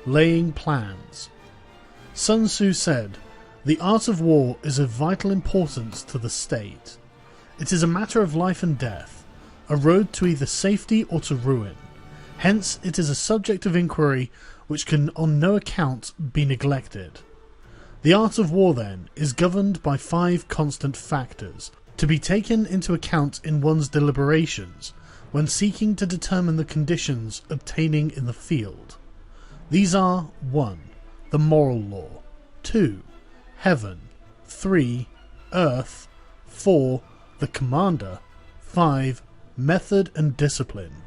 Laying plans. Sun Tzu said, "The art of war is of vital importance to the state. It is a matter of life and death, a road to either safety or to ruin. Hence it is a subject of inquiry which can on no account be neglected. The art of war, then, is governed by 5 constant factors, to be taken into account in one's deliberations when seeking to determine the conditions obtaining in the field. These are 1. The moral law, 2. Heaven, 3. Earth, 4. The commander, 5. Method and discipline."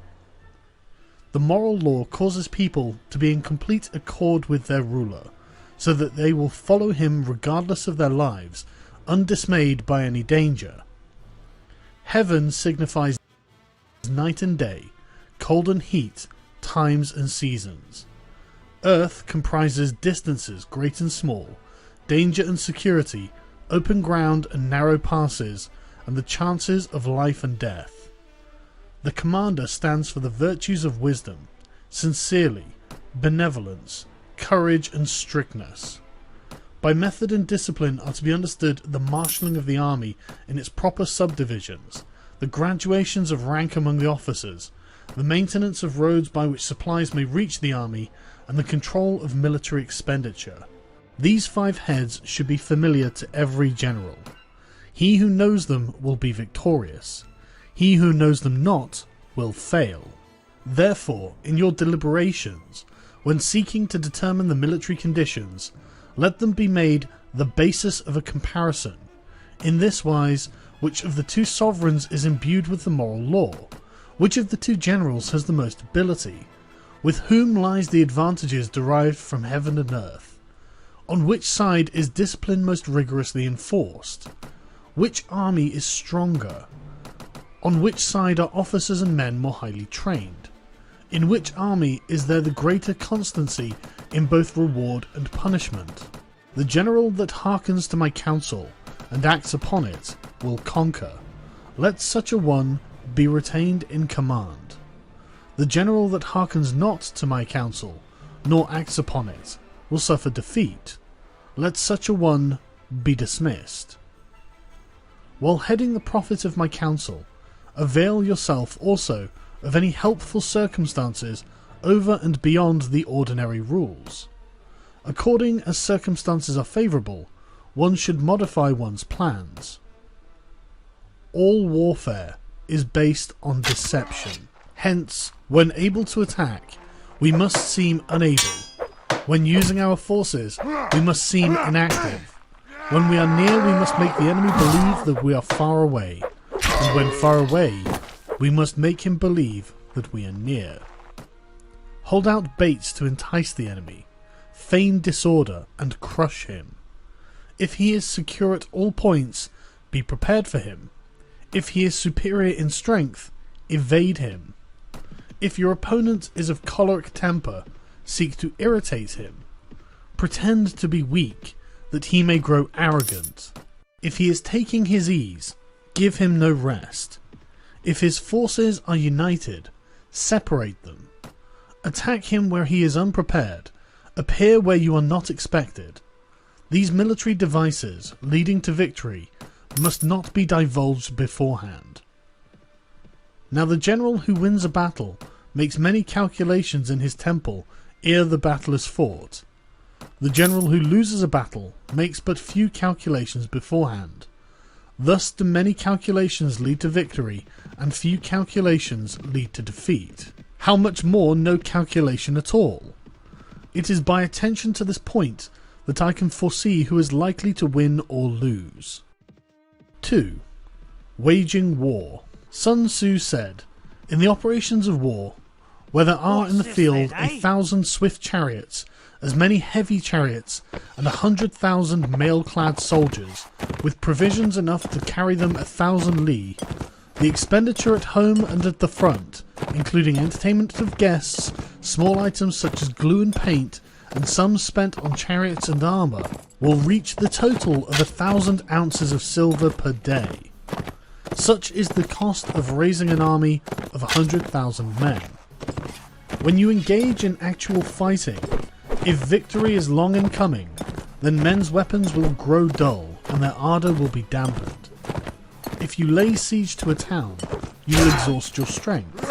The moral law causes people to be in complete accord with their ruler, so that they will follow him regardless of their lives, undismayed by any danger. Heaven signifies night and day, cold and heat, times and seasons. Earth comprises distances great and small, danger and security, open ground and narrow passes, and the chances of life and death. The commander stands for the virtues of wisdom, sincerely, benevolence, courage and strictness. By method and discipline are to be understood the marshalling of the army in its proper subdivisions, the graduations of rank among the officers, the maintenance of roads by which supplies may reach the army, and the control of military expenditure. These 5 heads should be familiar to every general. He who knows them will be victorious. He who knows them not will fail. Therefore, in your deliberations, when seeking to determine the military conditions, let them be made the basis of a comparison, in this wise: which of the 2 sovereigns is imbued with the moral law? Which of the 2 generals has the most ability? With whom lies the advantages derived from heaven and earth? On which side is discipline most rigorously enforced? Which army is stronger? On which side are officers and men more highly trained? In which army is there the greater constancy in both reward and punishment? The general that hearkens to my counsel and acts upon it will conquer. Let such a one be retained in command. The general that hearkens not to my counsel, nor acts upon it, will suffer defeat. Let such a one be dismissed. While heading the profit of my counsel, avail yourself also of any helpful circumstances over and beyond the ordinary rules. According as circumstances are favourable, one should modify one's plans. All warfare is based on deception. Hence, when able to attack, we must seem unable. When using our forces, we must seem inactive. When we are near, we must make the enemy believe that we are far away. And when far away, we must make him believe that we are near. Hold out baits to entice the enemy, feign disorder and crush him. If he is secure at all points, be prepared for him. If he is superior in strength, evade him. If your opponent is of choleric temper, seek to irritate him. Pretend to be weak, that he may grow arrogant. If he is taking his ease, give him no rest. If his forces are united, separate them. Attack him where he is unprepared, appear where you are not expected. These military devices, leading to victory, must not be divulged beforehand. Now the general who wins a battle makes many calculations in his temple ere the battle is fought. The general who loses a battle makes but few calculations beforehand. Thus do many calculations lead to victory, and few calculations lead to defeat. How much more no calculation at all? It is by attention to this point that I can foresee who is likely to win or lose. 2. Waging war. Sun Tzu said, "In the operations of war, where there are in the field 1,000 swift chariots, as many heavy chariots, and 100,000 mail-clad soldiers, with provisions enough to carry them 1,000 li, the expenditure at home and at the front, including entertainment of guests, small items such as glue and paint, and sums spent on chariots and armour, will reach the total of 1,000 ounces of silver per day. Such is the cost of raising an army of 100,000 men. When you engage in actual fighting, If victory is long in coming, then men's weapons will grow dull and their ardour will be dampened. If you lay siege to a town, you will exhaust your strength.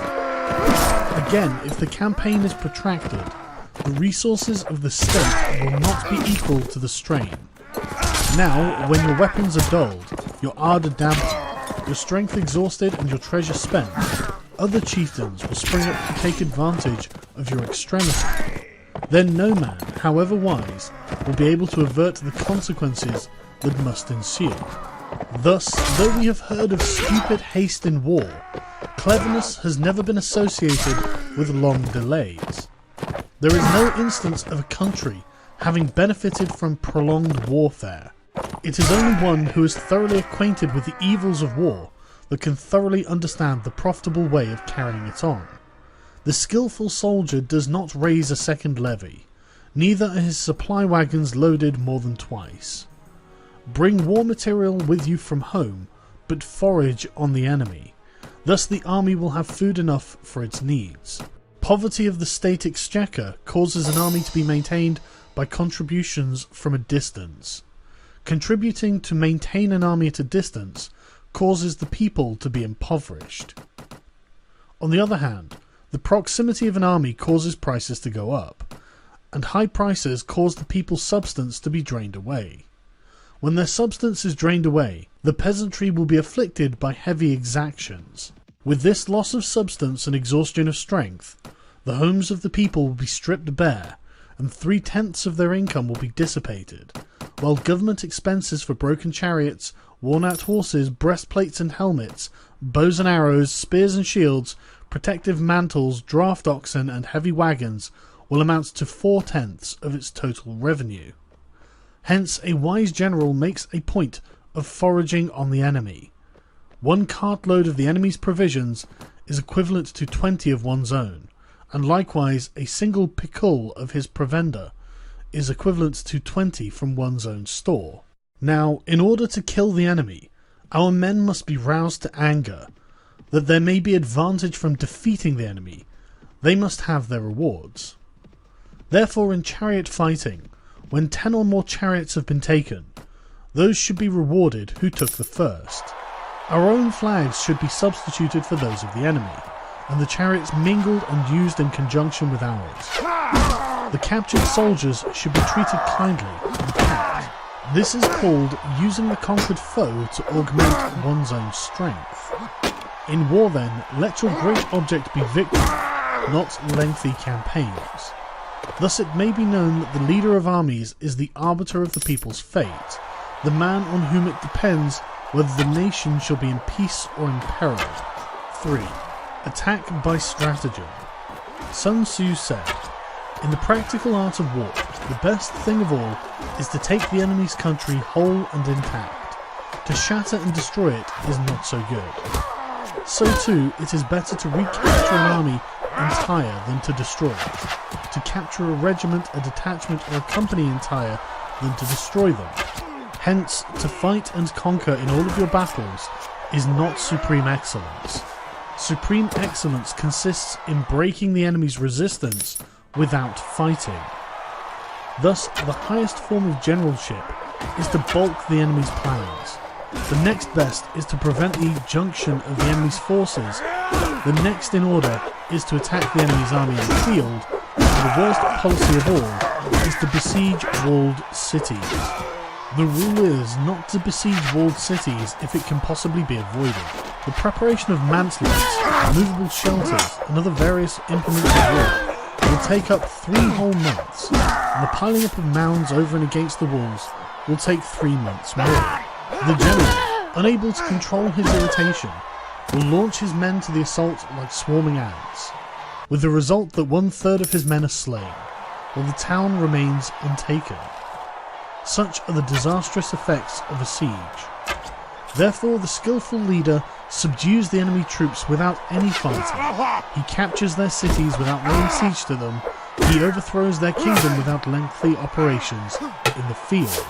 Again, if the campaign is protracted, the resources of the state will not be equal to the strain. Now, when your weapons are dulled, your ardour dampened, your strength exhausted and your treasure spent, other chieftains will spring up to take advantage of your extremity. Then no man, however wise, will be able to avert the consequences that must ensue. Thus, though we have heard of stupid haste in war, cleverness has never been associated with long delays. There is no instance of a country having benefited from prolonged warfare. It is only one who is thoroughly acquainted with the evils of war that can thoroughly understand the profitable way of carrying it on. The skillful soldier does not raise a second levy, neither are his supply wagons loaded more than twice. Bring war material with you from home, but forage on the enemy. Thus the army will have food enough for its needs. Poverty of the state exchequer causes an army to be maintained by contributions from a distance. Contributing to maintain an army at a distance causes the people to be impoverished. On the other hand, the proximity of an army causes prices to go up, and high prices cause the people's substance to be drained away. When their substance is drained away, the peasantry will be afflicted by heavy exactions. With this loss of substance and exhaustion of strength, the homes of the people will be stripped bare, and 3/10 of their income will be dissipated, while government expenses for broken chariots, worn-out horses, breastplates and helmets, bows and arrows, spears and shields, protective mantles, draft oxen and heavy wagons will amount to 4/10 of its total revenue. Hence a wise general makes a point of foraging on the enemy. 1 cartload of the enemy's provisions is equivalent to 20 of one's own, and likewise a single picul of his provender is equivalent to 20 from one's own store. Now, in order to kill the enemy, our men must be roused to anger. That there may be advantage from defeating the enemy, they must have their rewards. Therefore in chariot fighting, when 10 or more chariots have been taken, those should be rewarded who took the first. Our own flags should be substituted for those of the enemy, and the chariots mingled and used in conjunction with ours. The captured soldiers should be treated kindly and kept. This is called using the conquered foe to augment one's own strength. In war then, let your great object be victory, not lengthy campaigns. Thus it may be known that the leader of armies is the arbiter of the people's fate, the man on whom it depends whether the nation shall be in peace or in peril. 3. Attack by stratagem. Sun Tzu said, "In the practical art of war, the best thing of all is to take the enemy's country whole and intact. To shatter and destroy it is not so good. So too, it is better to recapture an army entire than to destroy it. To capture a regiment, a detachment, or a company entire than to destroy them. Hence, to fight and conquer in all of your battles is not supreme excellence. Supreme excellence consists in breaking the enemy's resistance without fighting. Thus, the highest form of generalship is to balk the enemy's plans. The next best is to prevent the junction of the enemy's forces. The next in order is to attack the enemy's army in the field, and the worst policy of all is to besiege walled cities. The rule is not to besiege walled cities if it can possibly be avoided. The preparation of mantlets, movable shelters, and other various implements of war will take up 3 whole months, and the piling up of mounds over and against the walls will take 3 months more. The general, unable to control his irritation, will launch his men to the assault like swarming ants, with the result that 1/3 of his men are slain, while the town remains untaken. Such are the disastrous effects of a siege. Therefore the skillful leader subdues the enemy troops without any fighting. He captures their cities without laying siege to them. He overthrows their kingdom without lengthy operations in the field.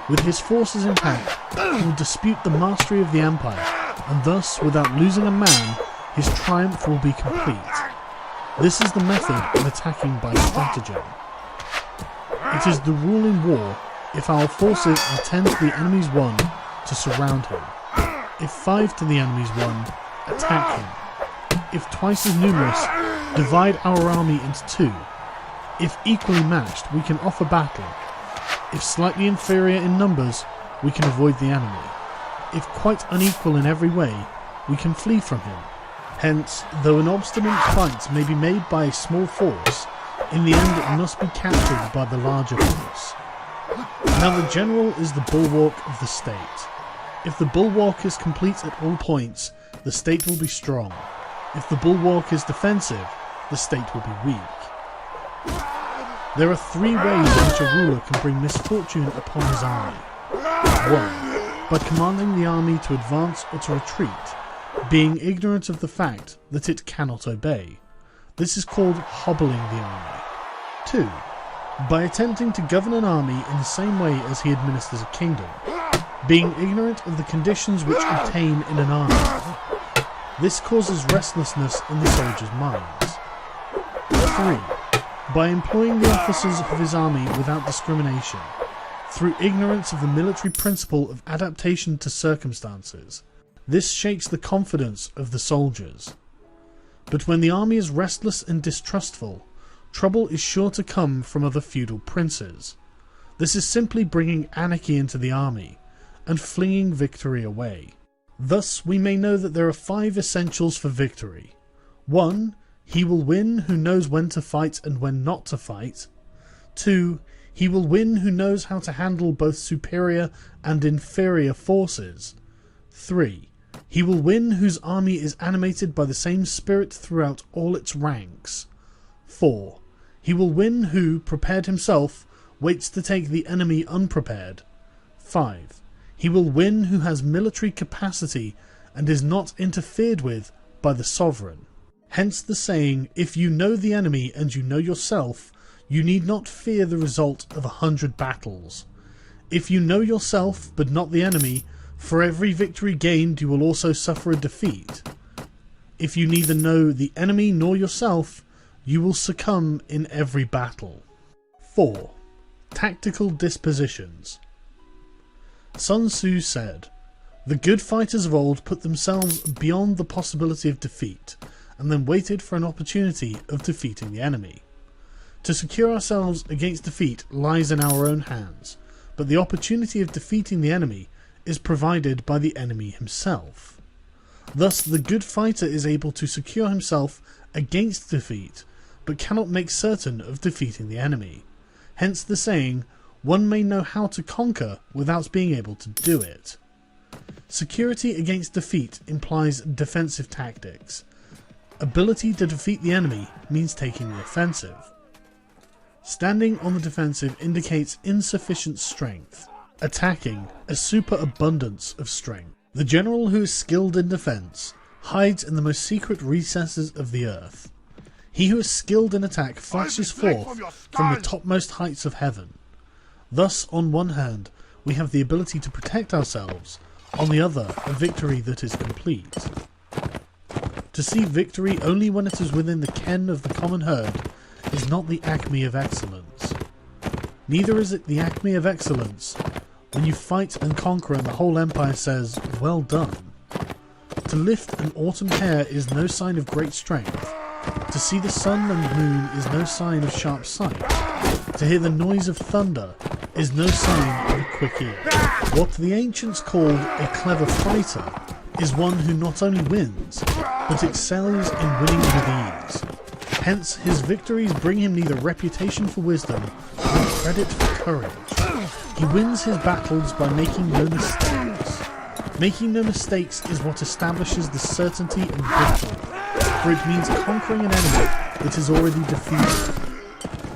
With his forces intact, he will dispute the mastery of the empire, and thus, without losing a man, his triumph will be complete. This is the method of attacking by stratagem. It is the rule in war, if our forces are 10 to the enemy's 1, to surround him. If 5 to the enemy's 1, attack him. If twice as numerous, divide our army into 2. If equally matched, we can offer battle. If slightly inferior in numbers, we can avoid the enemy. If quite unequal in every way, we can flee from him. Hence, though an obstinate fight may be made by a small force, in the end it must be captured by the larger force. Now the general is the bulwark of the state. If the bulwark is complete at all points, the state will be strong. If the bulwark is defensive, the state will be weak. There are 3 ways in which a ruler can bring misfortune upon his army. 1. By commanding the army to advance or to retreat, being ignorant of the fact that it cannot obey. This is called hobbling the army. 2. By attempting to govern an army in the same way as he administers a kingdom, being ignorant of the conditions which obtain in an army. This causes restlessness in the soldiers' minds. 3. By employing the officers of his army without discrimination, through ignorance of the military principle of adaptation to circumstances. This shakes the confidence of the soldiers. But when the army is restless and distrustful, trouble is sure to come from other feudal princes. This is simply bringing anarchy into the army, and flinging victory away. Thus we may know that there are 5 essentials for victory. 1. He will win who knows when to fight and when not to fight. 2. He will win who knows how to handle both superior and inferior forces. 3. He will win whose army is animated by the same spirit throughout all its ranks. 4. He will win who, prepared himself, waits to take the enemy unprepared. 5. He will win who has military capacity and is not interfered with by the sovereign. Hence the saying, if you know the enemy and you know yourself, you need not fear the result of 100 battles. If you know yourself, but not the enemy, for every victory gained you will also suffer a defeat. If you neither know the enemy nor yourself, you will succumb in every battle. 4. Tactical dispositions. Sun Tzu said, "The good fighters of old put themselves beyond the possibility of defeat, and then waited for an opportunity of defeating the enemy. To secure ourselves against defeat lies in our own hands, but the opportunity of defeating the enemy is provided by the enemy himself. Thus the good fighter is able to secure himself against defeat, but cannot make certain of defeating the enemy. Hence the saying, one may know how to conquer without being able to do it." Security against defeat implies defensive tactics. Ability to defeat the enemy means taking the offensive. Standing on the defensive indicates insufficient strength. Attacking, a superabundance of strength. The general who is skilled in defense hides in the most secret recesses of the earth. He who is skilled in attack flashes forth from the topmost heights of heaven. Thus, on one hand, we have the ability to protect ourselves, on the other, a victory that is complete. To see victory only when it is within the ken of the common herd is not the acme of excellence. Neither is it the acme of excellence when you fight and conquer and the whole empire says, "Well done." To lift an autumn hair is no sign of great strength. To see the sun and moon is no sign of sharp sight. To hear the noise of thunder is no sign of a quick ear. What the ancients called a clever fighter is one who not only wins, but excels in winning with ease. Hence his victories bring him neither reputation for wisdom nor credit for courage. He wins his battles by making no mistakes. Making no mistakes is what establishes the certainty of victory, for it means conquering an enemy that is already defeated.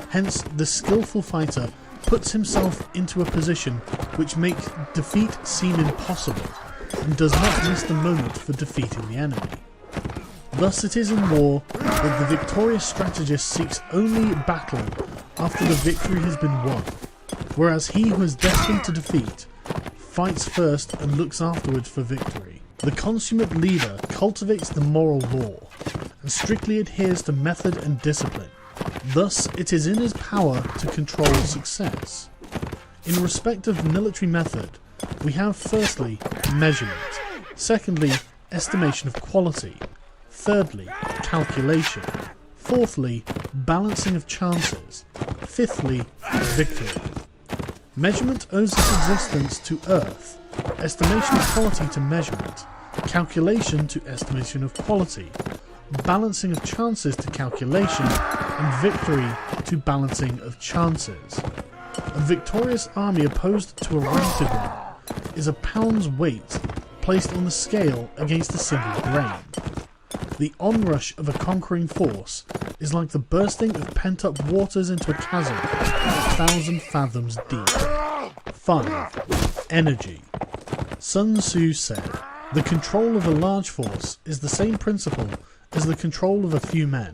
Hence the skillful fighter puts himself into a position which makes defeat seem impossible, and does not miss the moment for defeating the enemy. Thus it is in war that the victorious strategist seeks only battle after the victory has been won, whereas he who is destined to defeat fights first and looks afterwards for victory. The consummate leader cultivates the moral law, and strictly adheres to method and discipline. Thus, it is in his power to control success. In respect of military method, we have firstly, measurement, secondly, estimation of quality, thirdly, calculation, fourthly, balancing of chances, fifthly, victory. Measurement owes its existence to earth, estimation of quality to measurement, calculation to estimation of quality, balancing of chances to calculation, and victory to balancing of chances. A victorious army opposed to a routed one is a pound's weight placed on the scale against a single grain. The onrush of a conquering force is like the bursting of pent-up waters into a chasm 1,000 fathoms deep. 5. Energy. Sun Tzu said, "The control of a large force is the same principle as the control of a few men.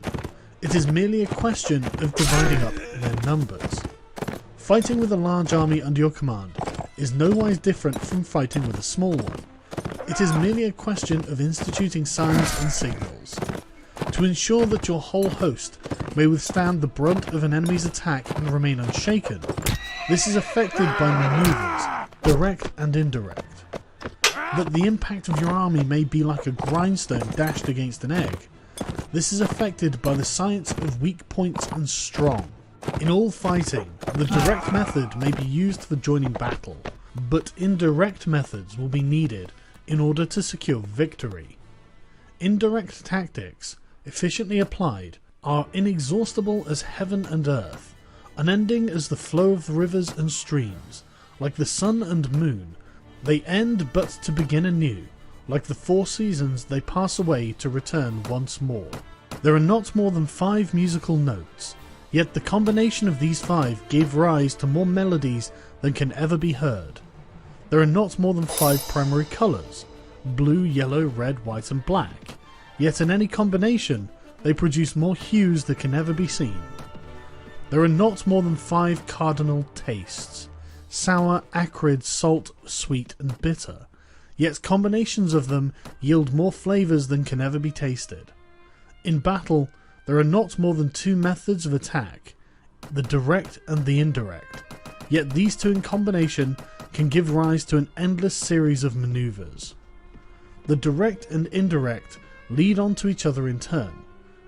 It is merely a question of dividing up their numbers." Fighting with a large army under your command is nowise different from fighting with a small one. It is merely a question of instituting signs and signals. To ensure that your whole host may withstand the brunt of an enemy's attack and remain unshaken, this is effected by maneuvers, direct and indirect. That the impact of your army may be like a grindstone dashed against an egg, this is effected by the science of weak points and strong. In all fighting, the direct method may be used for joining battle, but indirect methods will be needed in order to secure victory. Indirect tactics, efficiently applied, are inexhaustible as heaven and earth, unending as the flow of the rivers and streams. Like the sun and moon, they end but to begin anew. Like the 4 seasons, they pass away to return once more. There are not more than 5 musical notes, yet the combination of these 5 gave rise to more melodies than can ever be heard. There are not more than 5 primary colours, blue, yellow, red, white and black, yet in any combination they produce more hues that can never be seen. There are not more than 5 cardinal tastes, sour, acrid, salt, sweet and bitter, yet combinations of them yield more flavours than can ever be tasted. In battle, there are not more than 2 methods of attack, the direct and the indirect, yet these 2 in combination can give rise to an endless series of manoeuvres. The direct and indirect lead on to each other in turn.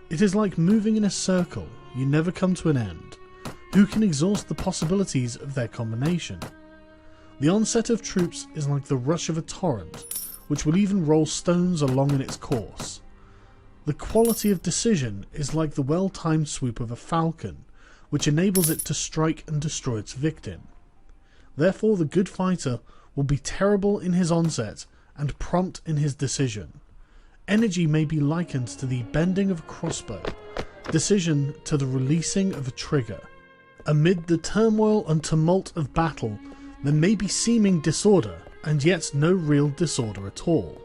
It is like moving in a circle, you never come to an end. Who can exhaust the possibilities of their combination? The onset of troops is like the rush of a torrent, which will even roll stones along in its course. The quality of decision is like the well-timed swoop of a falcon, which enables it to strike and destroy its victim. Therefore the good fighter will be terrible in his onset and prompt in his decision. Energy may be likened to the bending of a crossbow, decision to the releasing of a trigger. Amid the turmoil and tumult of battle, there may be seeming disorder, and yet no real disorder at all.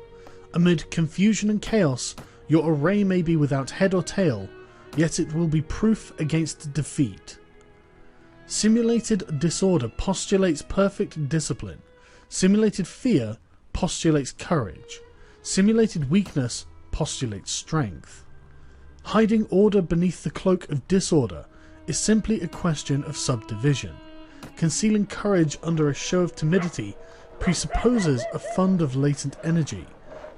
Amid confusion and chaos, your array may be without head or tail, yet it will be proof against defeat. Simulated disorder postulates perfect discipline. Simulated fear postulates courage. Simulated weakness postulates strength. Hiding order beneath the cloak of disorder is simply a question of subdivision. Concealing courage under a show of timidity presupposes a fund of latent energy.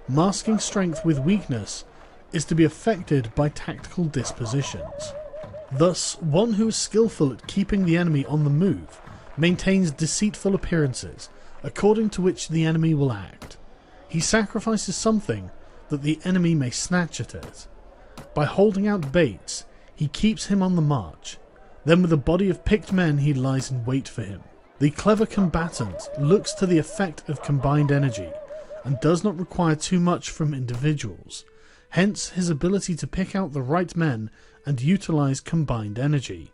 Masking strength with weakness is to be affected by tactical dispositions. Thus, one who is skillful at keeping the enemy on the move maintains deceitful appearances, according to which the enemy will act. He sacrifices something that the enemy may snatch at it. By holding out baits, he keeps him on the march. Then with a body of picked men he lies in wait for him. The clever combatant looks to the effect of combined energy, and does not require too much from individuals. Hence his ability to pick out the right men and utilize combined energy.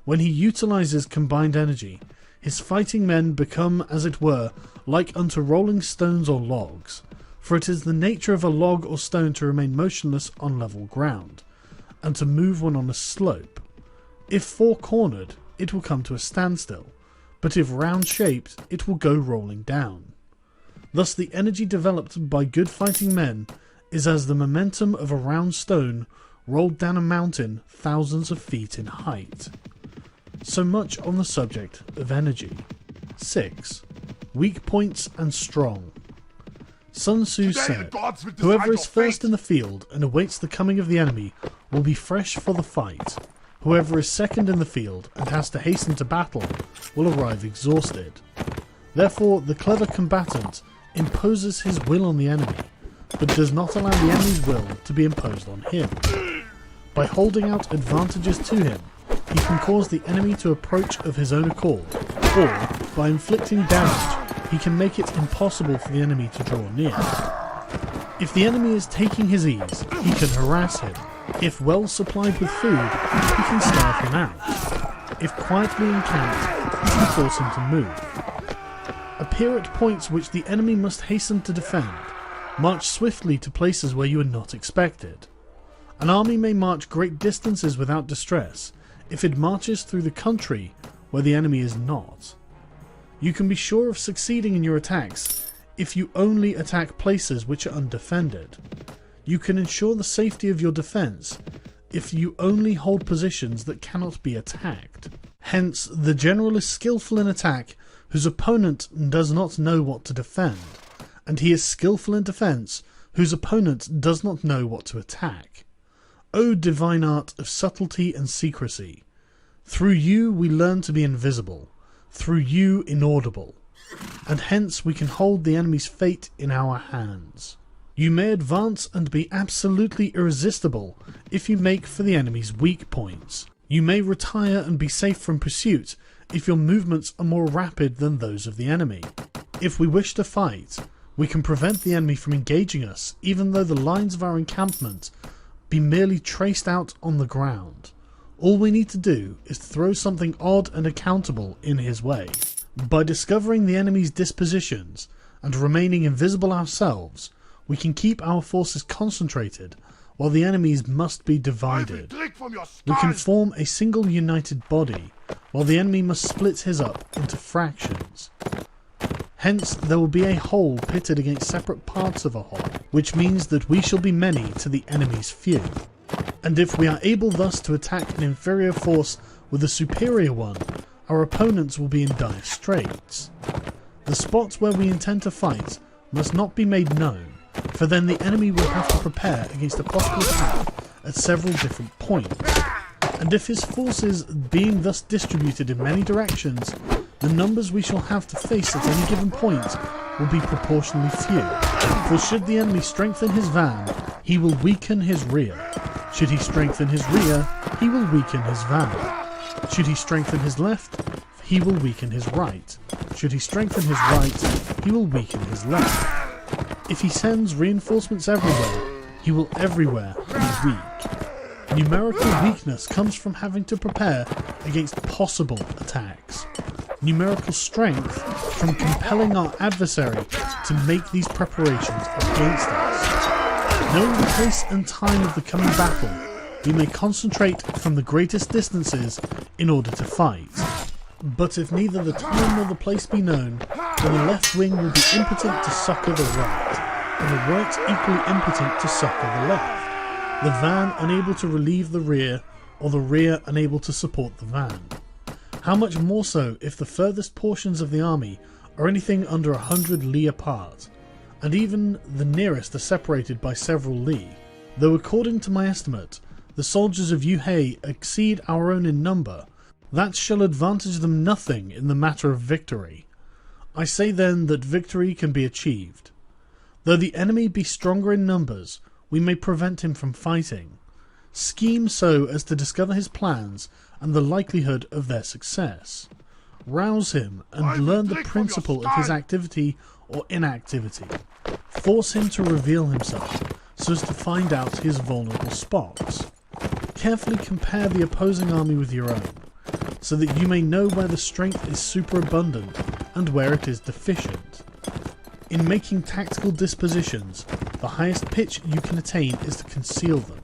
When he utilizes combined energy, his fighting men become, as it were, like unto rolling stones or logs, for it is the nature of a log or stone to remain motionless on level ground, and to move when on a slope. If four-cornered, it will come to a standstill, but if round-shaped, it will go rolling down. Thus the energy developed by good fighting men is as the momentum of a round stone rolled down a mountain thousands of feet in height. So much on the subject of energy. 6. Weak points and strong. Sun Tzu said, "Whoever is first in the field and awaits the coming of the enemy will be fresh for the fight. Whoever is second in the field and has to hasten to battle will arrive exhausted." Therefore, the clever combatant imposes his will on the enemy, but does not allow the enemy's will to be imposed on him. By holding out advantages to him, he can cause the enemy to approach of his own accord, or, by inflicting damage, he can make it impossible for the enemy to draw near. If the enemy is taking his ease, he can harass him. If well supplied with food, he can starve him out. If quietly encamped, he can force him to move. Appear at points which the enemy must hasten to defend. March swiftly to places where you are not expected. An army may march great distances without distress if it marches through the country where the enemy is not. You can be sure of succeeding in your attacks if you only attack places which are undefended. You can ensure the safety of your defense if you only hold positions that cannot be attacked. Hence, the general is skillful in attack whose opponent does not know what to defend, and he is skillful in defense whose opponent does not know what to attack. O divine art of subtlety and secrecy! Through you we learn to be invisible, through you inaudible, and hence we can hold the enemy's fate in our hands. You may advance and be absolutely irresistible if you make for the enemy's weak points. You may retire and be safe from pursuit if your movements are more rapid than those of the enemy. If we wish to fight, we can prevent the enemy from engaging us even though the lines of our encampment be merely traced out on the ground. All we need to do is throw something odd and accountable in his way. By discovering the enemy's dispositions and remaining invisible ourselves, we can keep our forces concentrated while the enemy's must be divided. We can form a single united body while the enemy must split his up into fractions. Hence there will be a whole pitted against separate parts of a whole, which means that we shall be many to the enemy's few. And if we are able thus to attack an inferior force with a superior one, our opponents will be in dire straits. The spots where we intend to fight must not be made known, for then the enemy will have to prepare against a possible attack at several different points. And if his forces being thus distributed in many directions, the numbers we shall have to face at any given point will be proportionally few. For should the enemy strengthen his van, he will weaken his rear. Should he strengthen his rear, he will weaken his van. Should he strengthen his left, he will weaken his right. Should he strengthen his right, he will weaken his left. If he sends reinforcements everywhere, he will everywhere be weak. Numerical weakness comes from having to prepare against possible attacks. Numerical strength from compelling our adversary to make these preparations against us. Knowing the place and time of the coming battle, we may concentrate from the greatest distances in order to fight. But if neither the time nor the place be known, then the left wing will be impotent to succour the right, and the right equally impotent to succour the left, the van unable to relieve the rear, or the rear unable to support the van. How much more so if the furthest portions of the army are anything under 100 li apart, and even the nearest are separated by several li, though according to my estimate, the soldiers of Yuhei exceed our own in number, that shall advantage them nothing in the matter of victory. I say then that victory can be achieved. Though the enemy be stronger in numbers, we may prevent him from fighting. Scheme so as to discover his plans and the likelihood of their success. Rouse him and learn the principle of his activity or inactivity. Force him to reveal himself so as to find out his vulnerable spots. Carefully compare the opposing army with your own, so that you may know where the strength is superabundant and where it is deficient. In making tactical dispositions, the highest pitch you can attain is to conceal them.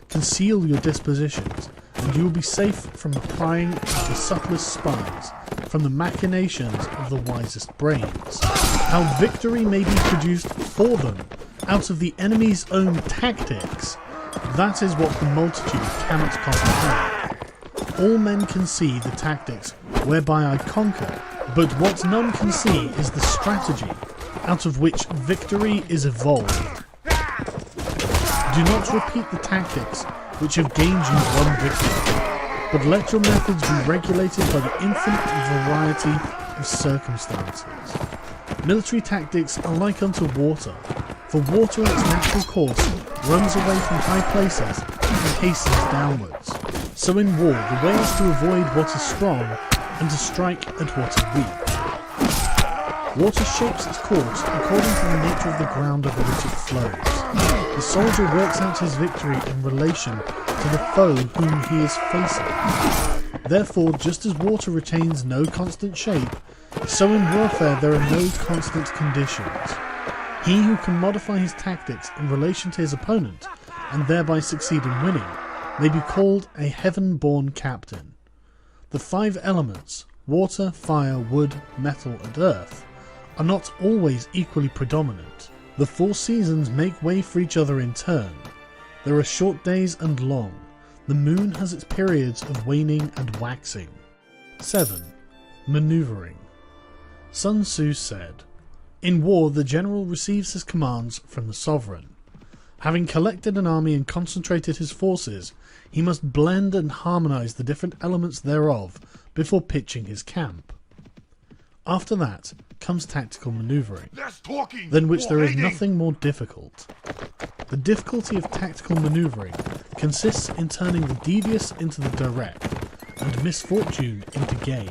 Conceal your dispositions, and you will be safe from the prying of the subtlest spies, from the machinations of the wisest brains. How victory may be produced for them out of the enemy's own tactics, That is what the multitude cannot comprehend. All men can see the tactics whereby I conquer, but what none can see is the strategy out of which victory is evolved. Do not repeat the tactics which have gained you one victory, but let your methods be regulated by the infinite variety of circumstances. Military tactics are like unto water, for water in its natural course runs away from high places and hastens downwards. So in war, the way is to avoid what is strong and to strike at what is weak. Water shapes its course according to the nature of the ground over which it flows. The soldier works out his victory in relation to the foe whom he is facing. Therefore, just as water retains no constant shape, so in warfare there are no constant conditions. He who can modify his tactics in relation to his opponent, and thereby succeed in winning, may be called a heaven-born captain. The 5 elements, water, fire, wood, metal and earth, are not always equally predominant. The 4 seasons make way for each other in turn. There are short days and long. The moon has its periods of waning and waxing. 7. Maneuvering. Sun Tzu said, "In war the general receives his commands from the sovereign. Having collected an army and concentrated his forces, he must blend and harmonize the different elements thereof before pitching his camp. After that comes tactical maneuvering, than which there is nothing more difficult. The difficulty of tactical maneuvering consists in turning the devious into the direct, and misfortune into gain.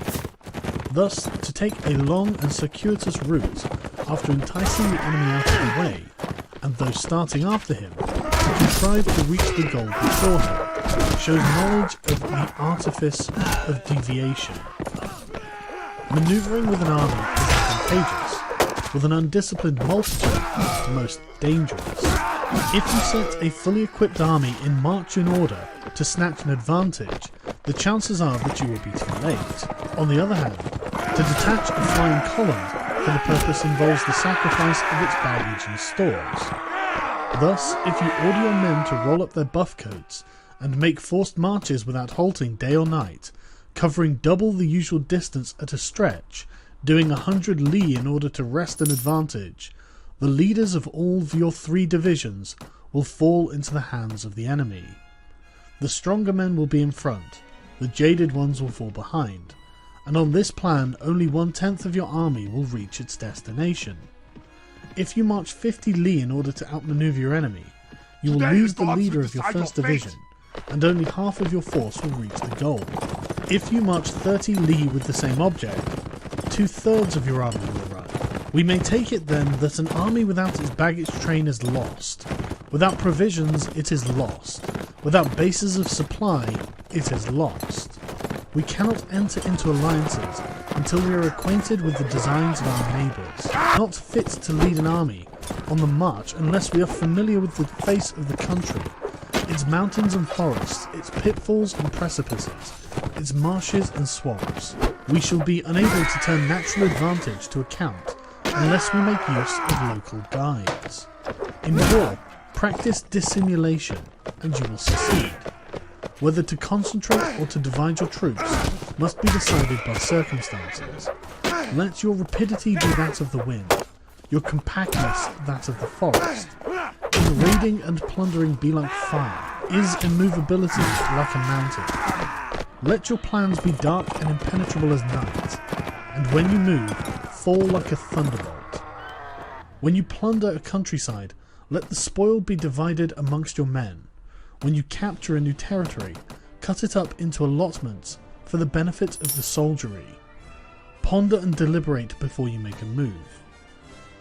Thus, to take a long and circuitous route after enticing the enemy out of the way, and though starting after him, to contrive to reach the goal before him, shows knowledge of the artifice of deviation. Maneuvering with an army is advantageous, with an undisciplined multitude most dangerous. If you set a fully equipped army in march in order to snatch an advantage, the chances are that you will be too late. On the other hand, to detach a flying column for the purpose involves the sacrifice of its baggage and stores. Thus, if you order your men to roll up their buff coats and make forced marches without halting day or night, covering double the usual distance at a stretch, doing 100 li in order to wrest an advantage, the leaders of all of your 3 divisions will fall into the hands of the enemy. The stronger men will be in front, the jaded ones will fall behind, and on this plan only 1/10 of your army will reach its destination. If you march 50 li in order to outmaneuver your enemy, you will lose the leader of your first division, and only half of your force will reach the goal. If you march 30 li with the same object, 2/3 of your army will arrive. We may take it then that an army without its baggage train is lost. Without provisions, it is lost. Without bases of supply, it is lost. We cannot enter into alliances until we are acquainted with the designs of our neighbours. Not fit to lead an army on the march unless we are familiar with the face of the country, its mountains and forests, its pitfalls and precipices, its marshes and swamps. We shall be unable to turn natural advantage to account unless we make use of local guides. In war, practice dissimulation, and you will succeed. Whether to concentrate or to divide your troops must be decided by circumstances. Let your rapidity be that of the wind, your compactness that of the forest. In raiding and plundering be like fire, is immovability like a mountain. Let your plans be dark and impenetrable as night, and when you move, fall like a thunderbolt. When you plunder a countryside, let the spoil be divided amongst your men. When you capture a new territory, cut it up into allotments for the benefit of the soldiery. Ponder and deliberate before you make a move.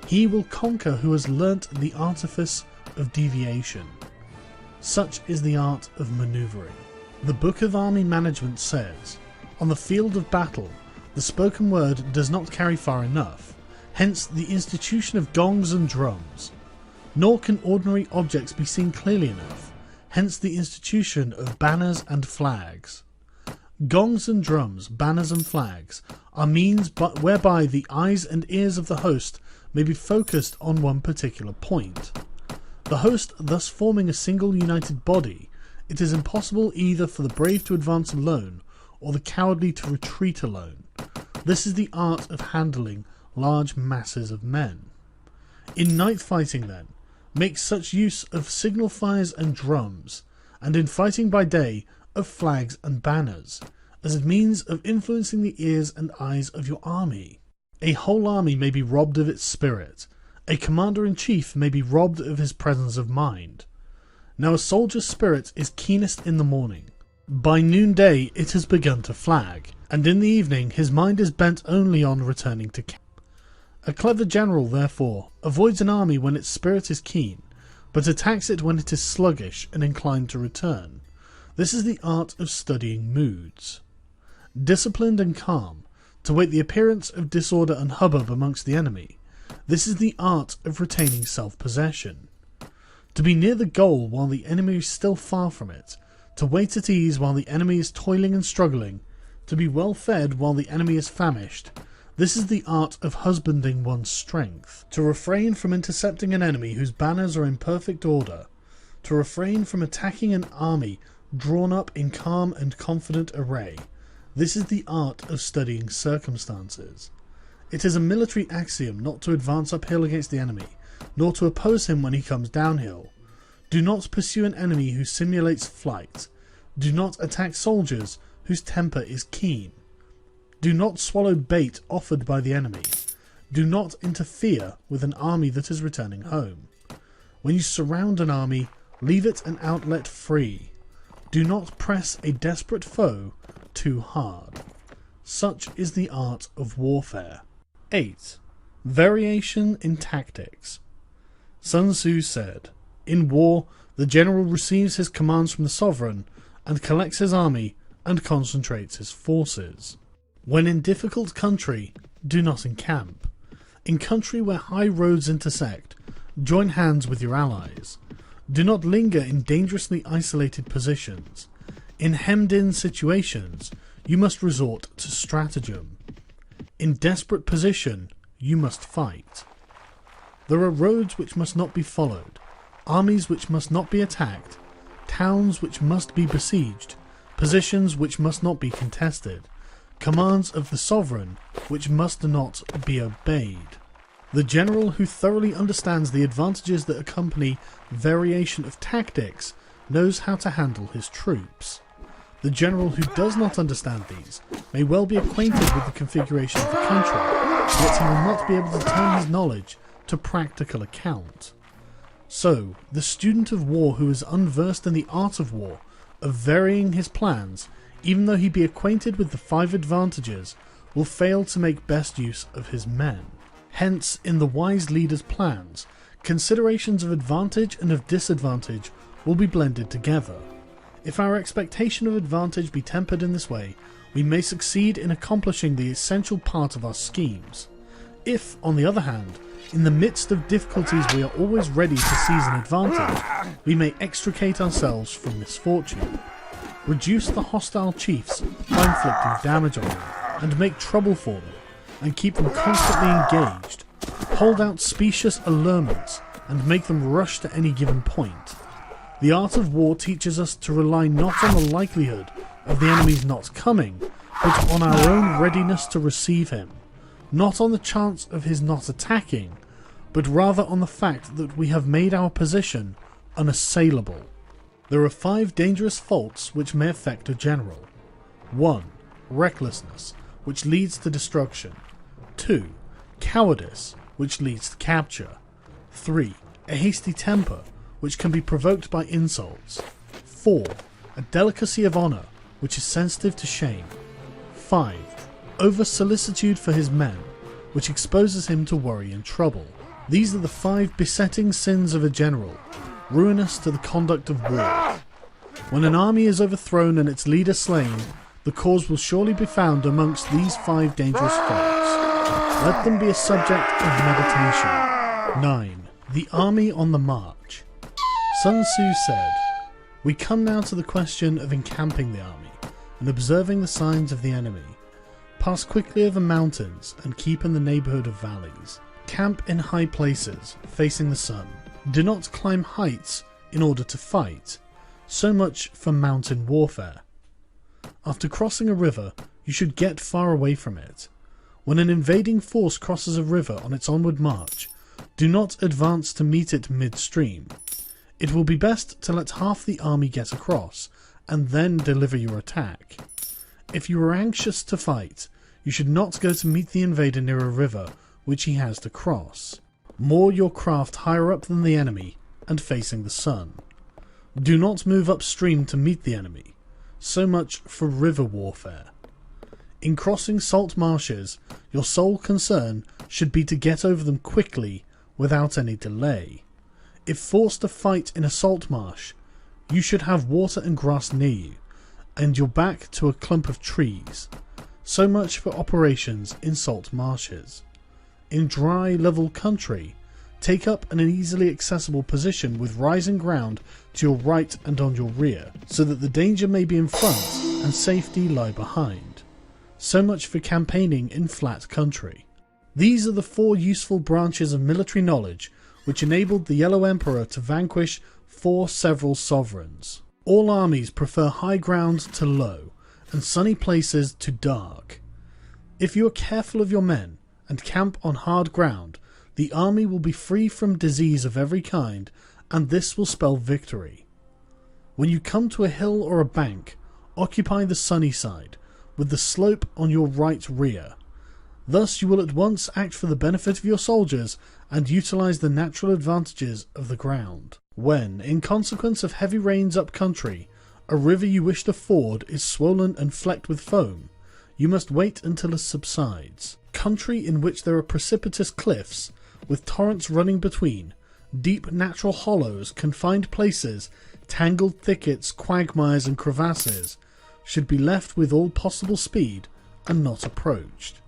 He will conquer who has learnt the artifice of deviation. Such is the art of manoeuvring. The Book of Army Management says, "On the field of battle, the spoken word does not carry far enough, hence the institution of gongs and drums. Nor can ordinary objects be seen clearly enough, hence the institution of banners and flags. Gongs and drums, banners and flags, are means whereby the eyes and ears of the host may be focused on one particular point. The host thus forming a single united body, it is impossible either for the brave to advance alone or the cowardly to retreat alone. This is the art of handling large masses of men. In night fighting then, make such use of signal fires and drums, and in fighting by day of flags and banners, as a means of influencing the ears and eyes of your army. A whole army may be robbed of its spirit. A commander-in-chief may be robbed of his presence of mind. Now a soldier's spirit is keenest in the morning. By noonday it has begun to flag, and in the evening his mind is bent only on returning to camp. A clever general, therefore, avoids an army when its spirit is keen, but attacks it when it is sluggish and inclined to return. This is the art of studying moods. Disciplined and calm, to wait the appearance of disorder and hubbub amongst the enemy. This is the art of retaining self-possession. To be near the goal while the enemy is still far from it, to wait at ease while the enemy is toiling and struggling, to be well fed while the enemy is famished. This is the art of husbanding one's strength. To refrain from intercepting an enemy whose banners are in perfect order. To refrain from attacking an army drawn up in calm and confident array. This is the art of studying circumstances. It is a military axiom not to advance uphill against the enemy, nor to oppose him when he comes downhill. Do not pursue an enemy who simulates flight. Do not attack soldiers whose temper is keen. Do not swallow bait offered by the enemy. Do not interfere with an army that is returning home. When you surround an army, leave it an outlet free. Do not press a desperate foe too hard. Such is the art of warfare. 8. Variation in tactics. Sun Tzu said, "In war, the general receives his commands from the sovereign, and collects his army, and concentrates his forces. When in difficult country, do not encamp. In country where high roads intersect, join hands with your allies. Do not linger in dangerously isolated positions. In hemmed-in situations, you must resort to stratagem. In desperate position, you must fight. There are roads which must not be followed, armies which must not be attacked, towns which must be besieged, positions which must not be contested, commands of the sovereign which must not be obeyed." The general who thoroughly understands the advantages that accompany variation of tactics knows how to handle his troops. The general who does not understand these may well be acquainted with the configuration of the country, yet he will not be able to turn his knowledge to practical account. So, the student of war who is unversed in the art of war, of varying his plans, even though he be acquainted with the 5 advantages, will fail to make best use of his men. Hence, in the wise leader's plans, considerations of advantage and of disadvantage will be blended together. If our expectation of advantage be tempered in this way, we may succeed in accomplishing the essential part of our schemes. If, on the other hand, in the midst of difficulties we are always ready to seize an advantage, we may extricate ourselves from misfortune. Reduce the hostile chiefs by inflicting damage on them, and make trouble for them, and keep them constantly engaged. Hold out specious allurements, and make them rush to any given point. The art of war teaches us to rely not on the likelihood of the enemy's not coming, but on our own readiness to receive him. Not on the chance of his not attacking, but rather on the fact that we have made our position unassailable. There are 5 dangerous faults which may affect a general. 1. Recklessness, which leads to destruction. 2. Cowardice, which leads to capture. 3. A hasty temper, which can be provoked by insults. 4. A delicacy of honour, which is sensitive to shame. 5. Over-solicitude for his men, which exposes him to worry and trouble. These are the 5 besetting sins of a general, ruinous to the conduct of war. When an army is overthrown and its leader slain, the cause will surely be found amongst these 5 dangerous faults. Let them be a subject of meditation. 9. The army on the march. Sun Tzu said, "We come now to the question of encamping the army, and observing the signs of the enemy. Pass quickly over mountains, and keep in the neighbourhood of valleys. Camp in high places, facing the sun. Do not climb heights in order to fight. So much for mountain warfare. After crossing a river, you should get far away from it. When an invading force crosses a river on its onward march, do not advance to meet it midstream. It will be best to let half the army get across, and then deliver your attack. If you are anxious to fight, you should not go to meet the invader near a river which he has to cross. Moor your craft higher up than the enemy and facing the sun. Do not move upstream to meet the enemy. So much for river warfare. In crossing salt marshes, your sole concern should be to get over them quickly without any delay. If forced to fight in a salt marsh, you should have water and grass near you, and your back to a clump of trees. So much for operations in salt marshes. In dry, level country, take up an easily accessible position with rising ground to your right and on your rear, so that the danger may be in front and safety lie behind. So much for campaigning in flat country. These are the 4 useful branches of military knowledge which enabled the Yellow Emperor to vanquish 4 several sovereigns. All armies prefer high ground to low, and sunny places to dark. If you are careful of your men, and camp on hard ground, the army will be free from disease of every kind, and this will spell victory. When you come to a hill or a bank, occupy the sunny side, with the slope on your right rear. Thus you will at once act for the benefit of your soldiers and utilize the natural advantages of the ground. When, in consequence of heavy rains up country, a river you wish to ford is swollen and flecked with foam, you must wait until it subsides. Country in which there are precipitous cliffs, with torrents running between, deep natural hollows, confined places, tangled thickets, quagmires and crevasses, should be left with all possible speed and not approached.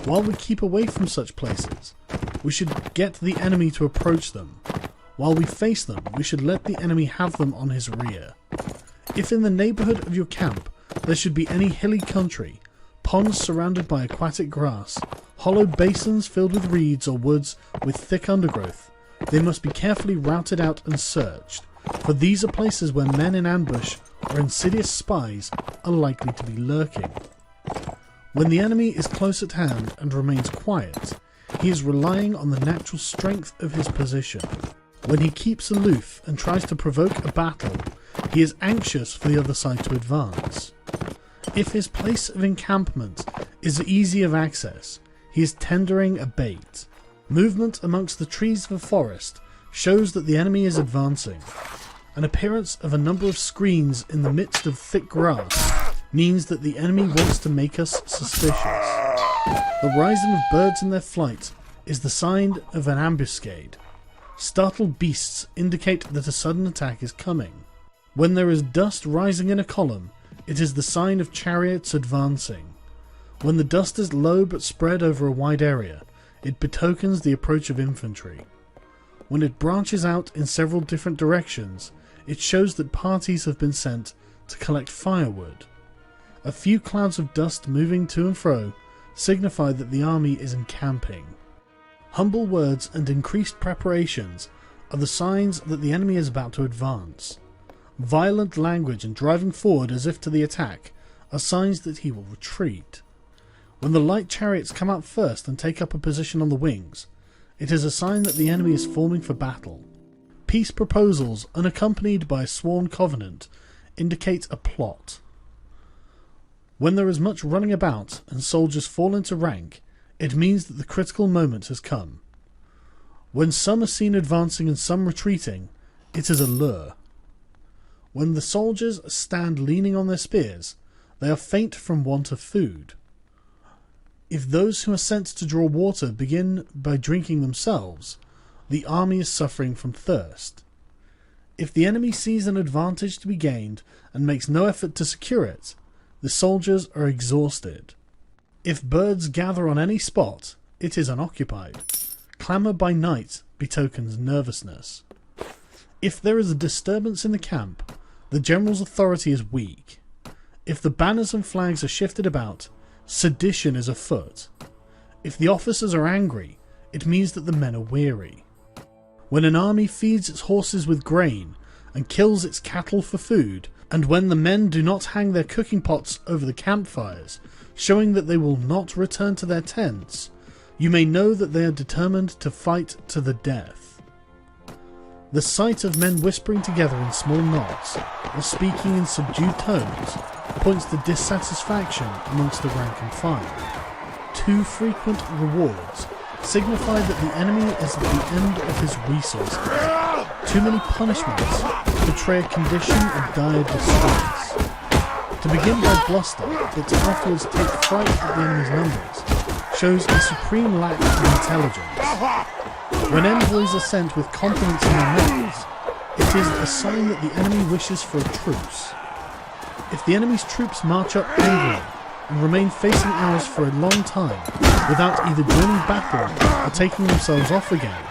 While we keep away from such places, we should get the enemy to approach them. While we face them, we should let the enemy have them on his rear. If in the neighbourhood of your camp there should be any hilly country, ponds surrounded by aquatic grass, hollow basins filled with reeds or woods with thick undergrowth, they must be carefully routed out and searched, for these are places where men in ambush or insidious spies are likely to be lurking. When the enemy is close at hand and remains quiet, he is relying on the natural strength of his position. When he keeps aloof and tries to provoke a battle, he is anxious for the other side to advance. If his place of encampment is easy of access, he is tendering a bait. Movement amongst the trees of a forest shows that the enemy is advancing. An appearance of a number of screens in the midst of thick grass means that the enemy wants to make us suspicious. The rising of birds in their flight is the sign of an ambuscade. Startled beasts indicate that a sudden attack is coming. When there is dust rising in a column, it is the sign of chariots advancing. When the dust is low but spread over a wide area, it betokens the approach of infantry. When it branches out in several different directions, it shows that parties have been sent to collect firewood. A few clouds of dust moving to and fro signify that the army is encamping. Humble words and increased preparations are the signs that the enemy is about to advance. Violent language and driving forward as if to the attack are signs that he will retreat. When the light chariots come out first and take up a position on the wings, it is a sign that the enemy is forming for battle. Peace proposals unaccompanied by a sworn covenant indicate a plot. When there is much running about and soldiers fall into rank, it means that the critical moment has come. When some are seen advancing and some retreating, it is a lure. When the soldiers stand leaning on their spears, they are faint from want of food. If those who are sent to draw water begin by drinking themselves, the army is suffering from thirst. If the enemy sees an advantage to be gained and makes no effort to secure it, the soldiers are exhausted. If birds gather on any spot, it is unoccupied. Clamour by night betokens nervousness. If there is a disturbance in the camp, the general's authority is weak. If the banners and flags are shifted about, sedition is afoot. If the officers are angry, it means that the men are weary. When an army feeds its horses with grain and kills its cattle for food, and when the men do not hang their cooking pots over the campfires, showing that they will not return to their tents, you may know that they are determined to fight to the death. The sight of men whispering together in small knots, or speaking in subdued tones, points to dissatisfaction amongst the rank and file. Too frequent rewards signify that the enemy is at the end of his resources. Too many punishments portray a condition of dire distress. To begin by bluster, but to afterwards take fright at the enemy's numbers, shows a supreme lack of intelligence. When envoys are sent with confidence in their numbers, it is a sign that the enemy wishes for a truce. If the enemy's troops march up angrily and remain facing ours for a long time without either joining battle or taking themselves off again,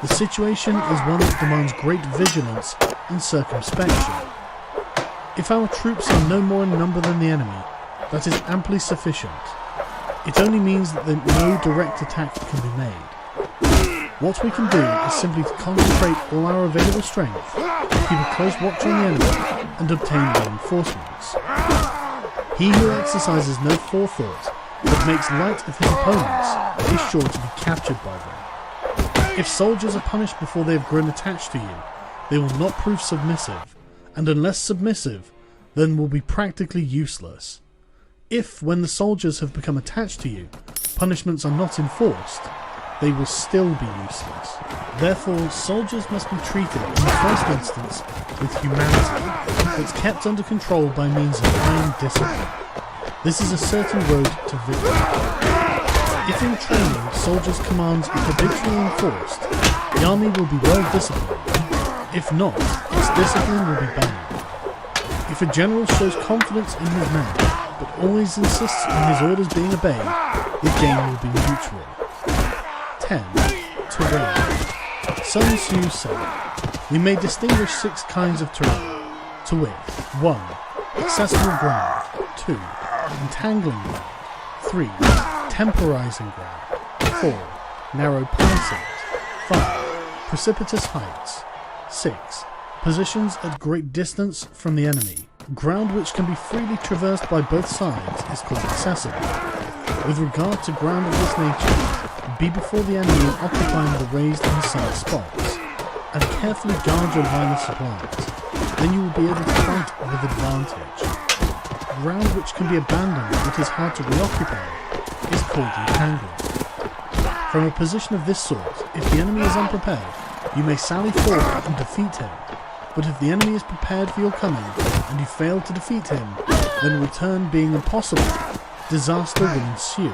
the situation is one that demands great vigilance and circumspection. If our troops are no more in number than the enemy, that is amply sufficient. It only means that no direct attack can be made. What we can do is simply to concentrate all our available strength, keep a close watch on the enemy, and obtain reinforcements. He who exercises no forethought, but makes light of his opponents, is sure to be captured by them. If soldiers are punished before they have grown attached to you, they will not prove submissive, and unless submissive, then will be practically useless. If, when the soldiers have become attached to you, punishments are not enforced, they will still be useless. Therefore, soldiers must be treated, in the first instance, with humanity, but kept under control by means of iron discipline. This is a certain road to victory. If in training soldiers' commands are habitually enforced, the army will be well disciplined. If not, its discipline will be banned. If a general shows confidence in his men, but always insists on his orders being obeyed, the game will be mutual. 10. Terrain. Sun Tzu said, "We may distinguish 6 kinds of terrain, to wit, 1. Accessible ground, 2. Entangling ground, 3. Temporizing ground, 4. Narrow passings, 5. Precipitous heights, 6. Positions at great distance from the enemy. Ground which can be freely traversed by both sides is called accessible. With regard to ground of this nature, be before the enemy in occupying the raised and sunny spots, and carefully guard your line of supplies. Then you will be able to fight with advantage. Ground which can be abandoned but is hard to reoccupy is called entangling. From a position of this sort, if the enemy is unprepared, you may sally forth and defeat him, but if the enemy is prepared for your coming, and you fail to defeat him, then return being impossible, disaster will ensue.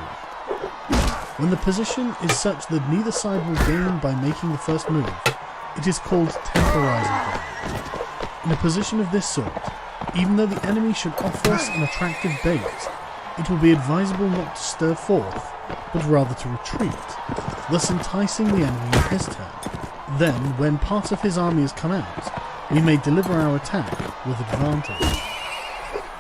When the position is such that neither side will gain by making the first move, it is called temporizing ground. In a position of this sort, even though the enemy should offer us an attractive bait, it will be advisable not to stir forth, but rather to retreat, thus enticing the enemy in his turn. Then, when part of his army has come out, we may deliver our attack with advantage.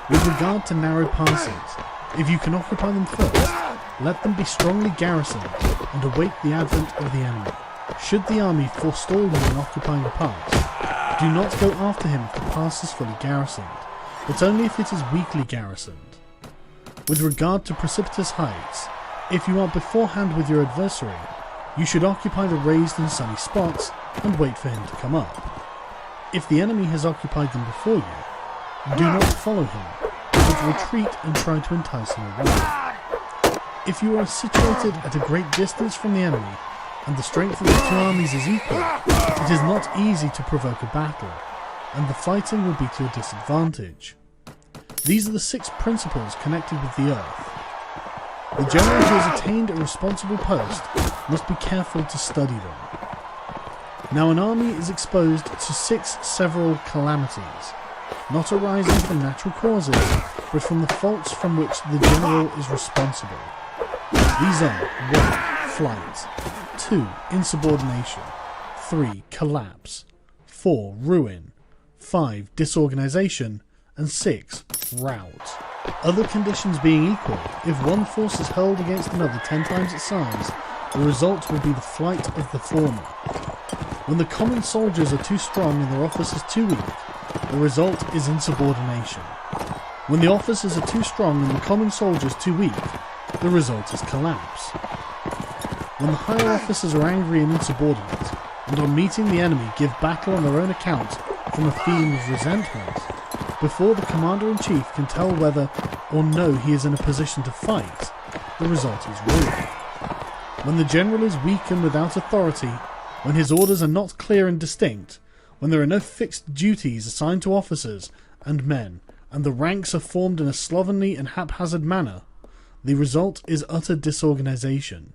With regard to narrow passings, if you can occupy them first, let them be strongly garrisoned and await the advent of the enemy. Should the army forestall you in occupying a pass, do not go after him if the pass is fully garrisoned, but only if it is weakly garrisoned. With regard to precipitous heights, if you are beforehand with your adversary, you should occupy the raised and sunny spots and wait for him to come up. If the enemy has occupied them before you, do not follow him, but retreat and try to entice him away. If you are situated at a great distance from the enemy, and the strength of the 2 armies is equal, it is not easy to provoke a battle, and the fighting will be to your disadvantage. These are the 6 principles connected with the earth. The general who has attained a responsible post must be careful to study them. Now an army is exposed to 6 several calamities, not arising from natural causes, but from the faults from which the general is responsible. These are 1. Flight, 2. Insubordination, 3. Collapse, 4. Ruin, 5. Disorganization, and 6. Rout. Other conditions being equal, if one force is hurled against another 10 times its size, the result will be the flight of the former. When the common soldiers are too strong and their officers too weak, the result is insubordination. When the officers are too strong and the common soldiers too weak, the result is collapse. When the higher officers are angry and insubordinate, and on meeting the enemy give battle on their own account from a feeling of resentment, before the commander-in-chief can tell whether or no he is in a position to fight, the result is ruin. When the general is weak and without authority, when his orders are not clear and distinct, when there are no fixed duties assigned to officers and men, and the ranks are formed in a slovenly and haphazard manner, the result is utter disorganization.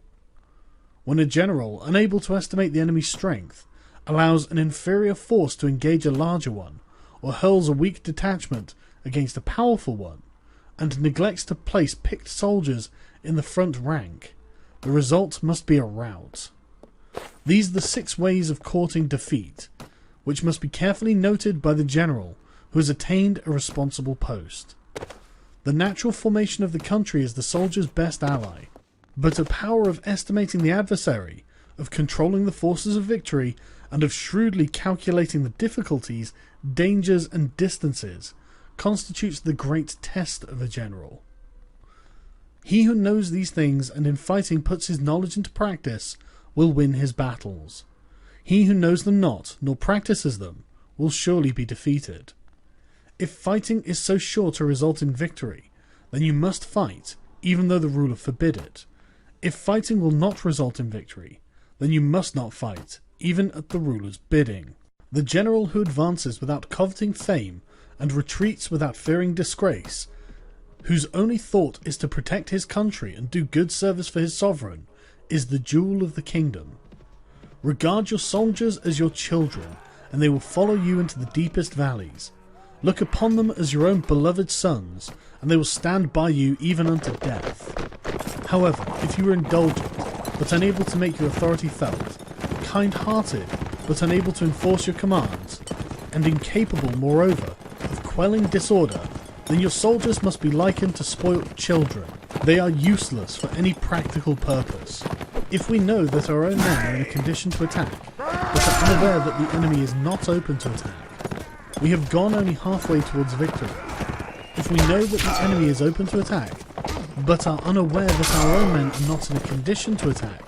When a general, unable to estimate the enemy's strength, allows an inferior force to engage a larger one, or hurls a weak detachment against a powerful one, and neglects to place picked soldiers in the front rank, the result must be a rout. These are the 6 ways of courting defeat, which must be carefully noted by the general who has attained a responsible post. The natural formation of the country is the soldier's best ally, but a power of estimating the adversary, of controlling the forces of victory, and of shrewdly calculating the difficulties, dangers, and distances constitutes the great test of a general. He who knows these things and in fighting puts his knowledge into practice will win his battles. He who knows them not, nor practices them, will surely be defeated. If fighting is so sure to result in victory, then you must fight, even though the ruler forbid it. If fighting will not result in victory, then you must not fight, even at the ruler's bidding. The general who advances without coveting fame, and retreats without fearing disgrace, whose only thought is to protect his country and do good service for his sovereign, is the jewel of the kingdom. Regard your soldiers as your children, and they will follow you into the deepest valleys. Look upon them as your own beloved sons, and they will stand by you even unto death. However, if you are indulgent, but unable to make your authority felt, kind-hearted, but unable to enforce your commands, and incapable, moreover, of quelling disorder, then your soldiers must be likened to spoilt children. They are useless for any practical purpose. If we know that our own men are in a condition to attack, but are unaware that the enemy is not open to attack, we have gone only halfway towards victory. If we know that the enemy is open to attack, but are unaware that our own men are not in a condition to attack,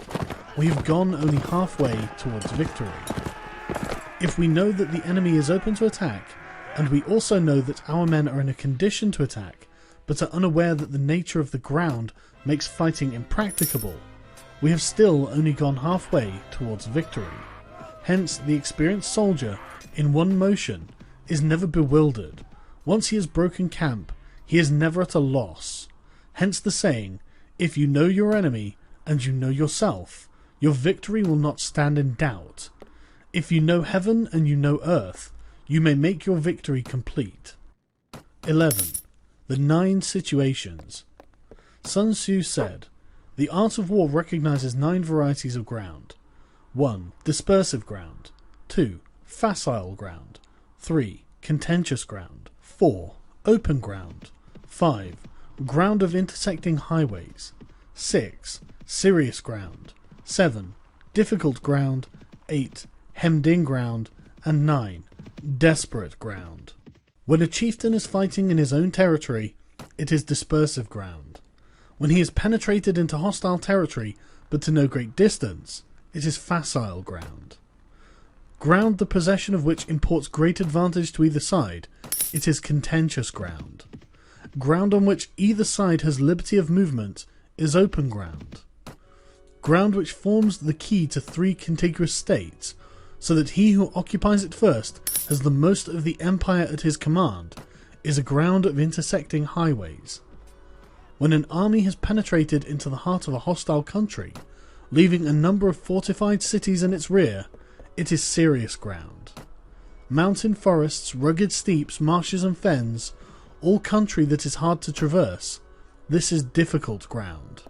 we have gone only halfway towards victory. If we know that the enemy is open to attack, and we also know that our men are in a condition to attack, but are unaware that the nature of the ground makes fighting impracticable, we have still only gone halfway towards victory. Hence, the experienced soldier, in one motion, is never bewildered. Once he has broken camp, he is never at a loss. Hence the saying, if you know your enemy, and you know yourself, your victory will not stand in doubt. If you know heaven and you know earth, you may make your victory complete. 11. The 9 situations. Sun Tzu said, the art of war recognizes 9 varieties of ground. 1. Dispersive ground. 2. Facile ground. 3. Contentious ground. 4. Open ground. 5. Ground of intersecting highways. 6. Serious ground. 7. Difficult ground. 8. Hemmed-in ground. And 9. Desperate ground. When a chieftain is fighting in his own territory, it is dispersive ground. When he has penetrated into hostile territory, but to no great distance, it is facile ground. Ground the possession of which imports great advantage to either side, it is contentious ground. Ground on which either side has liberty of movement is open ground. Ground which forms the key to 3 contiguous states, so that he who occupies it first has the most of the empire at his command, is a ground of intersecting highways. When an army has penetrated into the heart of a hostile country, leaving a number of fortified cities in its rear, it is serious ground. Mountain forests, rugged steeps, marshes and fens, all country that is hard to traverse, this is difficult ground.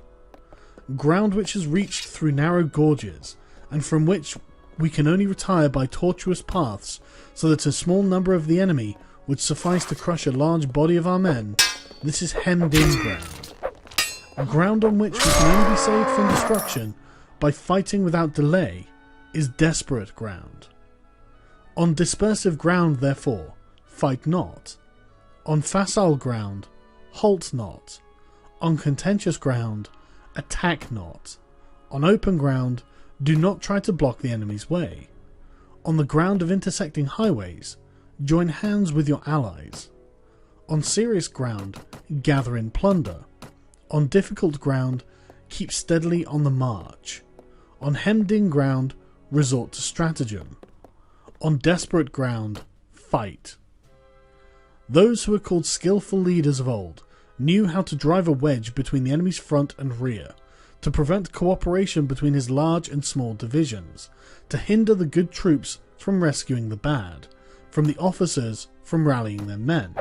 Ground which is reached through narrow gorges, and from which we can only retire by tortuous paths, so that a small number of the enemy would suffice to crush a large body of our men, this is hemmed-in ground. Ground on which we can only be saved from destruction by fighting without delay, is desperate ground. On dispersive ground, therefore, fight not. On facile ground, halt not. On contentious ground, attack not. On open ground, do not try to block the enemy's way. On the ground of intersecting highways, join hands with your allies. On serious ground, gather in plunder. On difficult ground, keep steadily on the march. On hemmed-in ground, resort to stratagem. On desperate ground, fight. Those who were called skillful leaders of old knew how to drive a wedge between the enemy's front and rear, to prevent cooperation between his large and small divisions, to hinder the good troops from rescuing the bad, from the officers from rallying their men.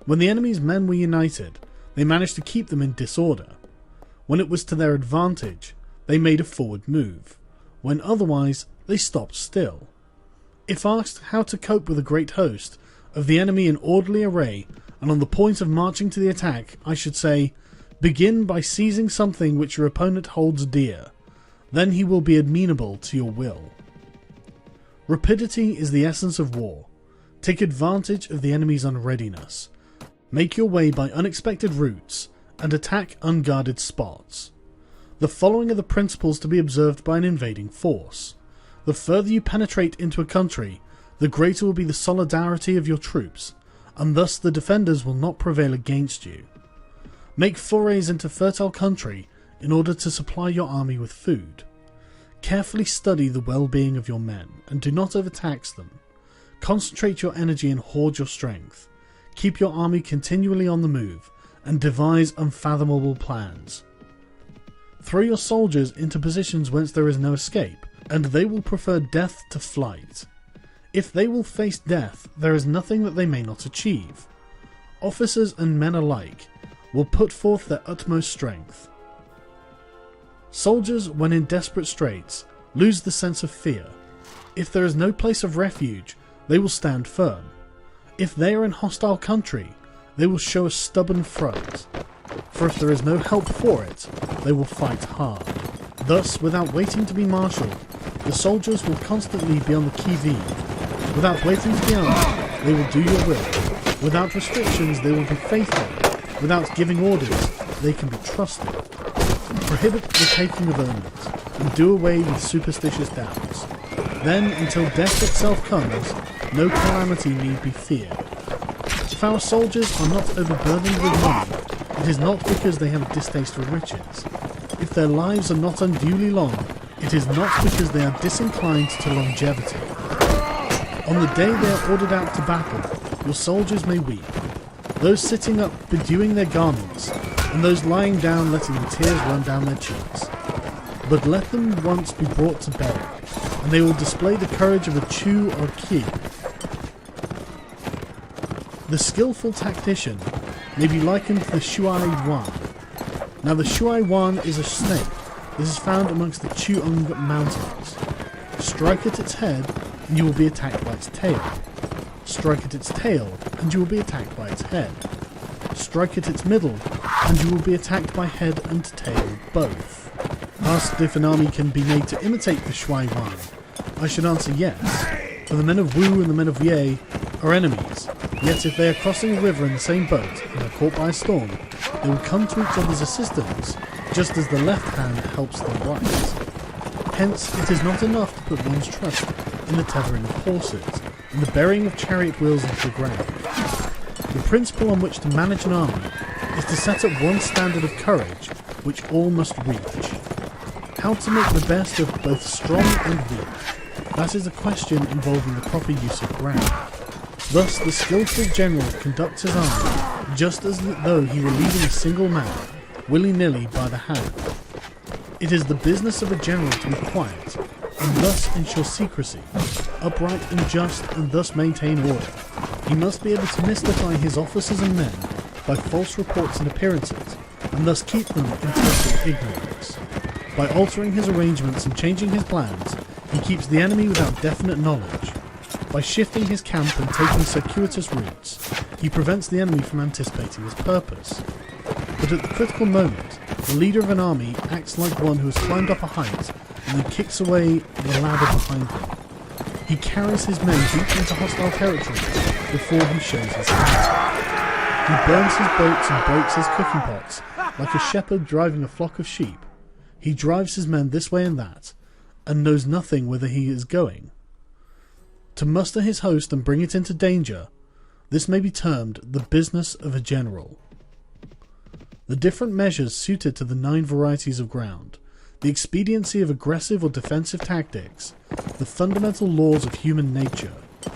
When the enemy's men were united, they managed to keep them in disorder. When it was to their advantage, they made a forward move. When otherwise, they stopped still. If asked how to cope with a great host of the enemy in orderly array and on the point of marching to the attack, I should say, begin by seizing something which your opponent holds dear. Then he will be amenable to your will. Rapidity is the essence of war. Take advantage of the enemy's unreadiness. Make your way by unexpected routes and attack unguarded spots. The following are the principles to be observed by an invading force. The further you penetrate into a country, the greater will be the solidarity of your troops, and thus the defenders will not prevail against you. Make forays into fertile country in order to supply your army with food. Carefully study the well-being of your men, and do not overtax them. Concentrate your energy and hoard your strength. Keep your army continually on the move, and devise unfathomable plans. Throw your soldiers into positions whence there is no escape, and they will prefer death to flight. If they will face death, there is nothing that they may not achieve. Officers and men alike will put forth their utmost strength. Soldiers, when in desperate straits, lose the sense of fear. If there is no place of refuge, they will stand firm. If they are in hostile country, they will show a stubborn front. For if there is no help for it, they will fight hard. Thus, without waiting to be marshalled, the soldiers will constantly be on the qui-vive. Without waiting to be armed, they will do your will. Without restrictions, they will be faithful. Without giving orders, they can be trusted. Prohibit the taking of omens, and do away with superstitious doubts. Then, until death itself comes, no calamity need be feared. If our soldiers are not overburdened with money, it is not because they have a distaste for riches. If their lives are not unduly long, it is not because they are disinclined to longevity. On the day they are ordered out to battle, your soldiers may weep, those sitting up bedewing their garments, and those lying down letting the tears run down their cheeks. But let them once be brought to bed, and they will display the courage of a Chu or Ki. The skillful tactician may be likened to the Shuai Wan. Now the Shuai Wan is a snake that is found amongst the Chuung Mountains. Strike at its head, and you will be attacked by its tail. Strike at its tail, and you will be attacked by its head. Strike at its middle, and you will be attacked by head and tail both. Asked if an army can be made to imitate the Shuai Wan, I should answer yes, for the men of Wu and the men of Ye are enemies, yet if they are crossing a river in the same boat and are caught by a storm, they will come to each other's assistance, just as the left hand helps the right. Hence, it is not enough to put one's trust in the tethering of horses, and the burying of chariot wheels into the ground. The principle on which to manage an army is to set up one standard of courage which all must reach. How to make the best of both strong and weak, that is a question involving the proper use of ground. Thus the skillful general conducts his army just as though he were leading a single man, willy-nilly by the hand. It is the business of a general to be quiet, and thus ensure secrecy, upright and just, and thus maintain order. He must be able to mystify his officers and men by false reports and appearances, and thus keep them in total ignorance. By altering his arrangements and changing his plans, he keeps the enemy without definite knowledge. By shifting his camp and taking circuitous routes, he prevents the enemy from anticipating his purpose. But at the critical moment, the leader of an army acts like one who has climbed up a height and then kicks away the ladder behind him. He carries his men deep into hostile territory before he shows his hand. He burns his boats and breaks his cooking pots like a shepherd driving a flock of sheep. He drives his men this way and that, and knows nothing whither he is going. To muster his host and bring it into danger, this may be termed the business of a general. The different measures suited to the 9 varieties of ground, the expediency of aggressive or defensive tactics, the fundamental laws of human nature,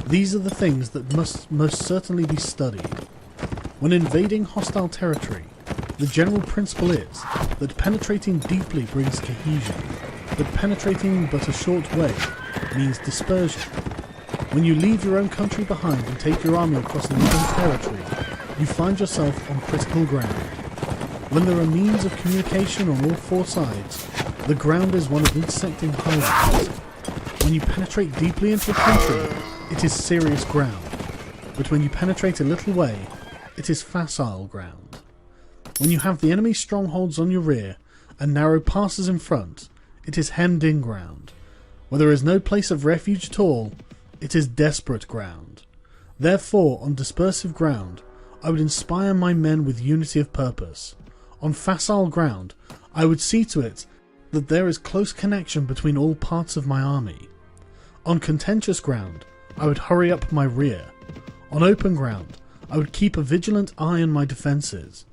these are the things that must most certainly be studied. When invading hostile territory, the general principle is that penetrating deeply brings cohesion, but penetrating but a short way means dispersion. When you leave your own country behind and take your army across an even territory, you find yourself on critical ground. When there are means of communication on all 4 sides, the ground is one of intersecting highways. When you penetrate deeply into a country, it is serious ground, but when you penetrate a little way, it is facile ground. When you have the enemy's strongholds on your rear and narrow passes in front, it is hemmed-in ground. Where there is no place of refuge at all, it is desperate ground. Therefore, on dispersive ground, I would inspire my men with unity of purpose. On facile ground, I would see to it that there is close connection between all parts of my army. On contentious ground, I would hurry up my rear. On open ground, I would keep a vigilant eye on my defences.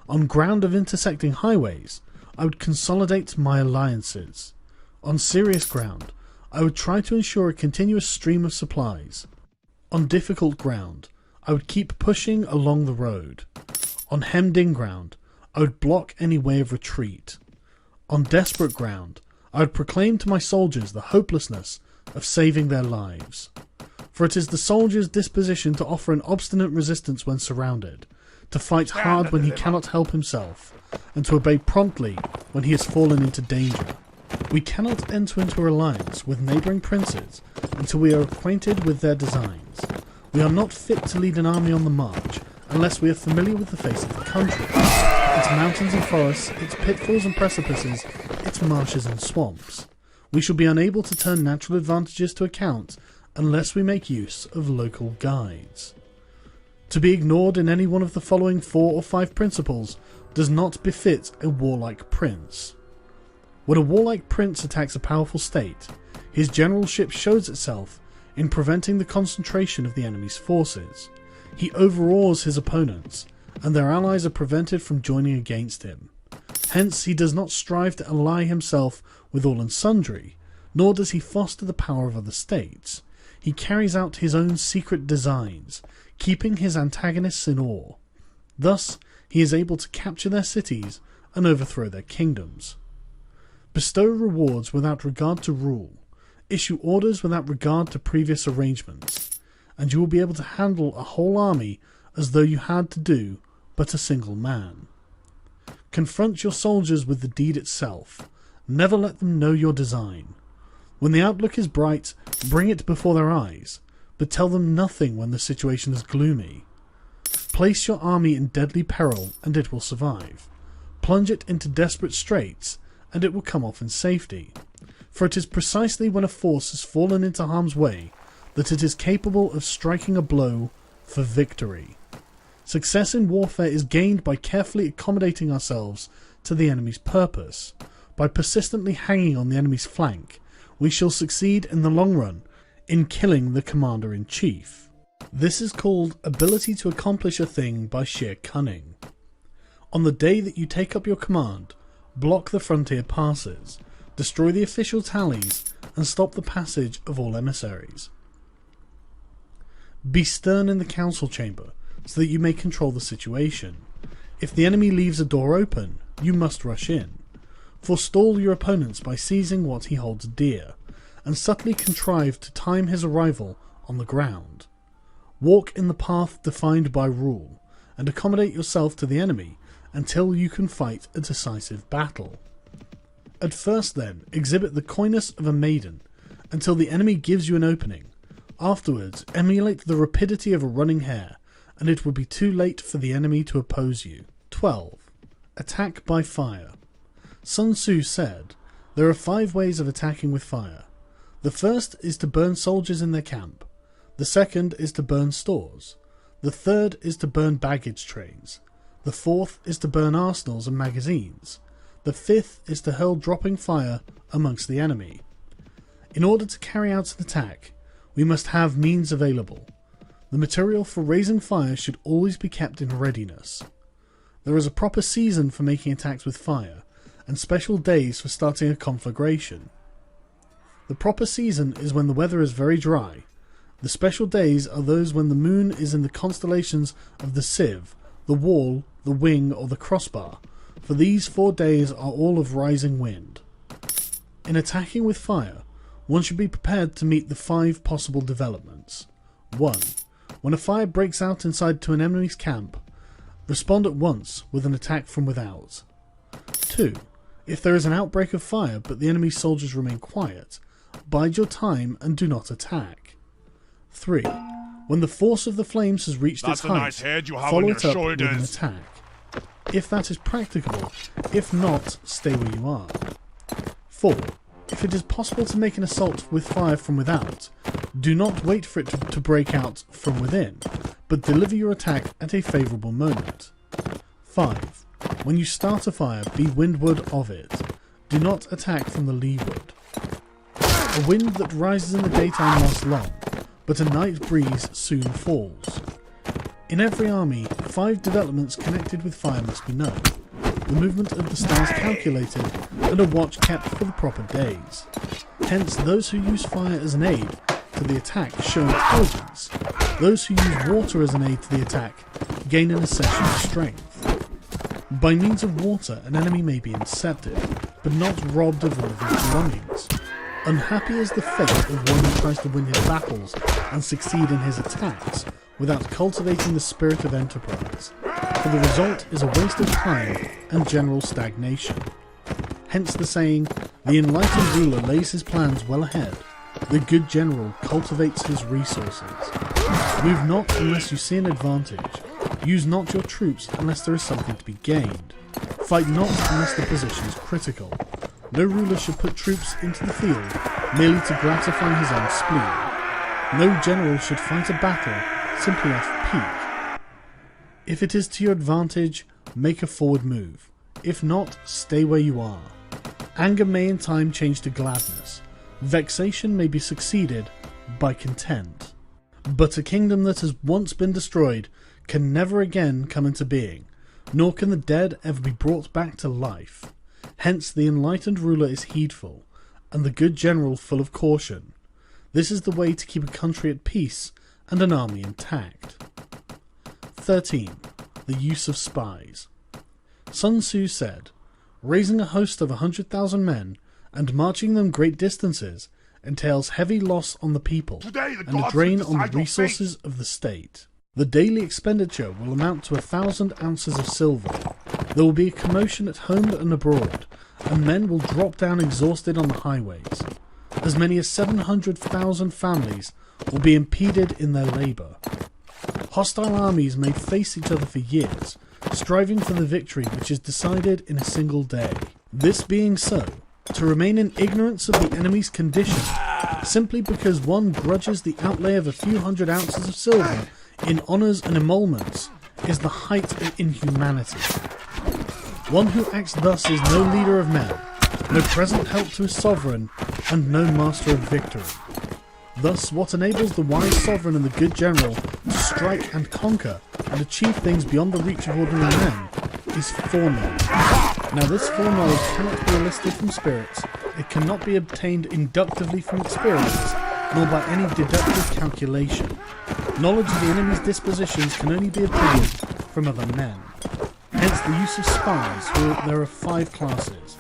On ground of intersecting highways, I would consolidate my alliances. On serious ground, I would try to ensure a continuous stream of supplies. On difficult ground, I would keep pushing along the road. On hemmed-in ground, I would block any way of retreat. On desperate ground, I would proclaim to my soldiers the hopelessness of saving their lives. For it is the soldier's disposition to offer an obstinate resistance when surrounded, to fight hard when he cannot help himself, and to obey promptly when he has fallen into danger. We cannot enter into a alliance with neighbouring princes until we are acquainted with their designs. We are not fit to lead an army on the march unless we are familiar with the face of the country, its mountains and forests, its pitfalls and precipices, its marshes and swamps. We shall be unable to turn natural advantages to account unless we make use of local guides. To be ignored in any one of the following 4 or 5 principles does not befit a warlike prince. When a warlike prince attacks a powerful state, his generalship shows itself in preventing the concentration of the enemy's forces. He overawes his opponents, and their allies are prevented from joining against him. Hence he does not strive to ally himself with all and sundry, nor does he foster the power of other states. He carries out his own secret designs, keeping his antagonists in awe. Thus he is able to capture their cities and overthrow their kingdoms. Bestow rewards without regard to rule, issue orders without regard to previous arrangements, and you will be able to handle a whole army as though you had to do but a single man. Confront your soldiers with the deed itself. Never let them know your design. When the outlook is bright, bring it before their eyes, but tell them nothing when the situation is gloomy. Place your army in deadly peril, and it will survive. Plunge it into desperate straits, and it will come off in safety. For it is precisely when a force has fallen into harm's way that it is capable of striking a blow for victory. Success in warfare is gained by carefully accommodating ourselves to the enemy's purpose. By persistently hanging on the enemy's flank, we shall succeed in the long run in killing the commander-in-chief. This is called ability to accomplish a thing by sheer cunning. On the day that you take up your command, block the frontier passes, destroy the official tallies, and stop the passage of all emissaries. Be stern in the council chamber, so that you may control the situation. If the enemy leaves a door open, you must rush in. Forestall your opponents by seizing what he holds dear, and subtly contrive to time his arrival on the ground. Walk in the path defined by rule, and accommodate yourself to the enemy until you can fight a decisive battle. At first then, exhibit the coyness of a maiden, until the enemy gives you an opening. Afterwards, emulate the rapidity of a running hare, and it will be too late for the enemy to oppose you. 12. Attack by fire. Sun Tzu said, There are 5 ways of attacking with fire. The first is to burn soldiers in their camp. The second is to burn stores. The third is to burn baggage trains. The fourth is to burn arsenals and magazines. The fifth is to hurl dropping fire amongst the enemy. In order to carry out an attack, we must have means available. The material for raising fire should always be kept in readiness. There is a proper season for making attacks with fire, and special days for starting a conflagration. The proper season is when the weather is very dry. The special days are those when the moon is in the constellations of the sieve, the wall, the wing, or the crossbar, for these 4 days are all of rising wind. In attacking with fire, one should be prepared to meet the 5 possible developments. 1. When a fire breaks out inside to an enemy's camp, respond at once with an attack from without. 2. If there is an outbreak of fire but the enemy's soldiers remain quiet, bide your time and do not attack. 3. When the force of the flames has reached its height, follow it up with an attack. If that is practicable, if not, stay where you are. 4. If it is possible to make an assault with fire from without, do not wait for it to break out from within, but deliver your attack at a favourable moment. 5. When you start a fire, be windward of it. Do not attack from the leeward. A wind that rises in the daytime lasts long, but a night breeze soon falls. In every army, 5 developments connected with fire must be known, the movement of the stars calculated, and a watch kept for the proper days. Hence, those who use fire as an aid to the attack show intelligence. Those who use water as an aid to the attack gain an accession of strength. By means of water, an enemy may be intercepted, but not robbed of all of his belongings. Unhappy is the fate of one who tries to win his battles and succeed in his attacks without cultivating the spirit of enterprise, for the result is a waste of time and general stagnation. Hence the saying, the enlightened ruler lays his plans well ahead, the good general cultivates his resources. Move not unless you see an advantage, use not your troops unless there is something to be gained, fight not unless the position is critical. No ruler should put troops into the field merely to gratify his own spleen. No general should fight a battle simply off pique. If it is to your advantage, make a forward move. If not, stay where you are. Anger may in time change to gladness. Vexation may be succeeded by content. But a kingdom that has once been destroyed can never again come into being, nor can the dead ever be brought back to life. Hence the enlightened ruler is heedful, and the good general full of caution. This is the way to keep a country at peace and an army intact. 13. The use of spies. Sun Tzu said, raising a host of 100,000 men and marching them great distances entails heavy loss on the people and a drain on the resources of the state. The daily expenditure will amount to 1,000 ounces of silver. There will be a commotion at home and abroad, and men will drop down exhausted on the highways. As many as 700,000 families will be impeded in their labour. Hostile armies may face each other for years, striving for the victory which is decided in a single day. This being so, to remain in ignorance of the enemy's condition, simply because one grudges the outlay of a few hundred ounces of silver in honours and emoluments, is the height of inhumanity. One who acts thus is no leader of men, no present help to his sovereign, and no master of victory. Thus, what enables the wise sovereign and the good general to strike and conquer and achieve things beyond the reach of ordinary men is foreknowledge. Now this foreknowledge cannot be elicited from spirits, it cannot be obtained inductively from experience, nor by any deductive calculation. Knowledge of the enemy's dispositions can only be obtained from other men. Hence the use of spies, for there are 5 classes.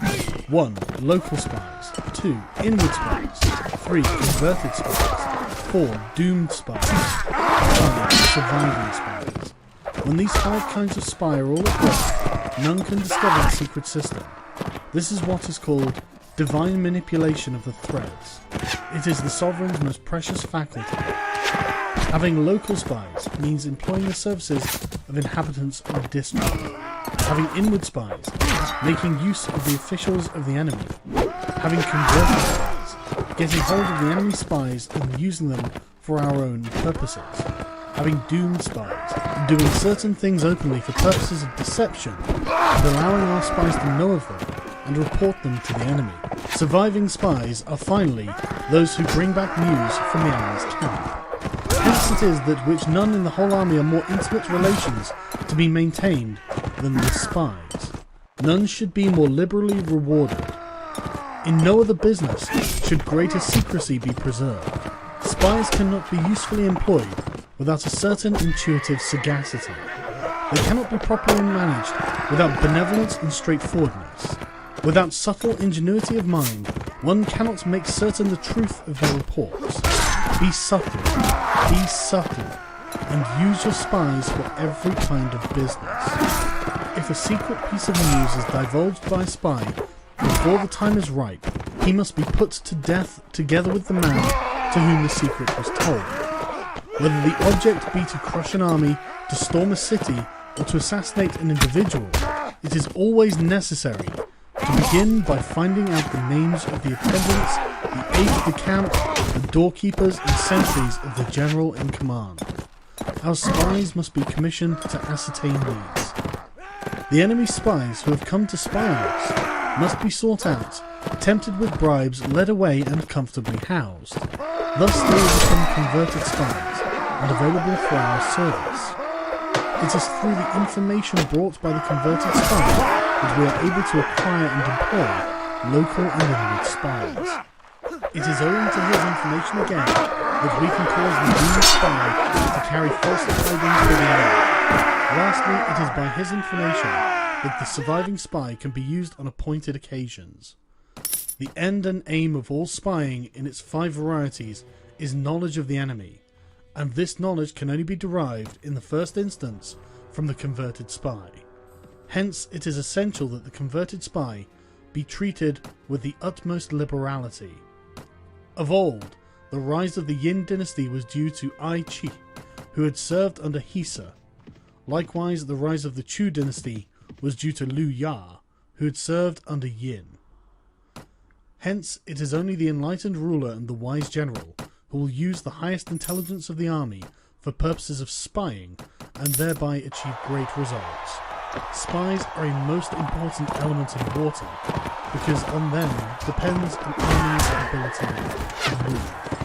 1. Local spies. 2. Inward spies. 3. Converted spies. 4. Doomed spies. 5. Surviving spies. When these 5 kinds of spy are all at work, none can discover the secret system. This is what is called divine manipulation of the threads. It is the sovereign's most precious faculty. Having local spies means employing the services of inhabitants of a district. having inward spies, making use of the officials of the enemy, having converted spies, getting hold of the enemy spies and using them for our own purposes, having doomed spies, doing certain things openly for purposes of deception, and allowing our spies to know of them and report them to the enemy. Surviving spies are finally those who bring back news from the enemy's camp. Hence it is that which none in the whole army are more intimate relations to be maintained than the spies. None should be more liberally rewarded. In no other business should greater secrecy be preserved. Spies cannot be usefully employed without a certain intuitive sagacity. They cannot be properly managed without benevolence and straightforwardness. Without subtle ingenuity of mind, one cannot make certain the truth of their reports. Be subtle, and use your spies for every kind of business. If a secret piece of news is divulged by a spy before the time is ripe, he must be put to death together with the man to whom the secret was told. Whether the object be to crush an army, to storm a city, or to assassinate an individual, it is always necessary to begin by finding out the names of the attendants, the aides de camp, the doorkeepers and sentries of the general in command. Our spies must be commissioned to ascertain these. The enemy spies who have come to spy on us must be sought out, tempted with bribes, led away and comfortably housed. Thus they will become converted spies and available for our service. It is through the information brought by the converted spy that we are able to acquire and employ local and inward spies. It is owing to his information again that we can cause the doomed spy to carry false tidings to the enemy. Lastly, it is by his information that the surviving spy can be used on appointed occasions. The end and aim of all spying in its 5 varieties is knowledge of the enemy, and this knowledge can only be derived in the first instance from the converted spy. Hence it is essential that the converted spy be treated with the utmost liberality. Of old, the rise of the Yin dynasty was due to Ai Chi, who had served under Hisa. Likewise, the rise of the Chu dynasty was due to Liu Ya, who had served under Yin. Hence, it is only the enlightened ruler and the wise general who will use the highest intelligence of the army for purposes of spying and thereby achieve great results. Spies are a most important element in wartime because on them depends an army's ability to move.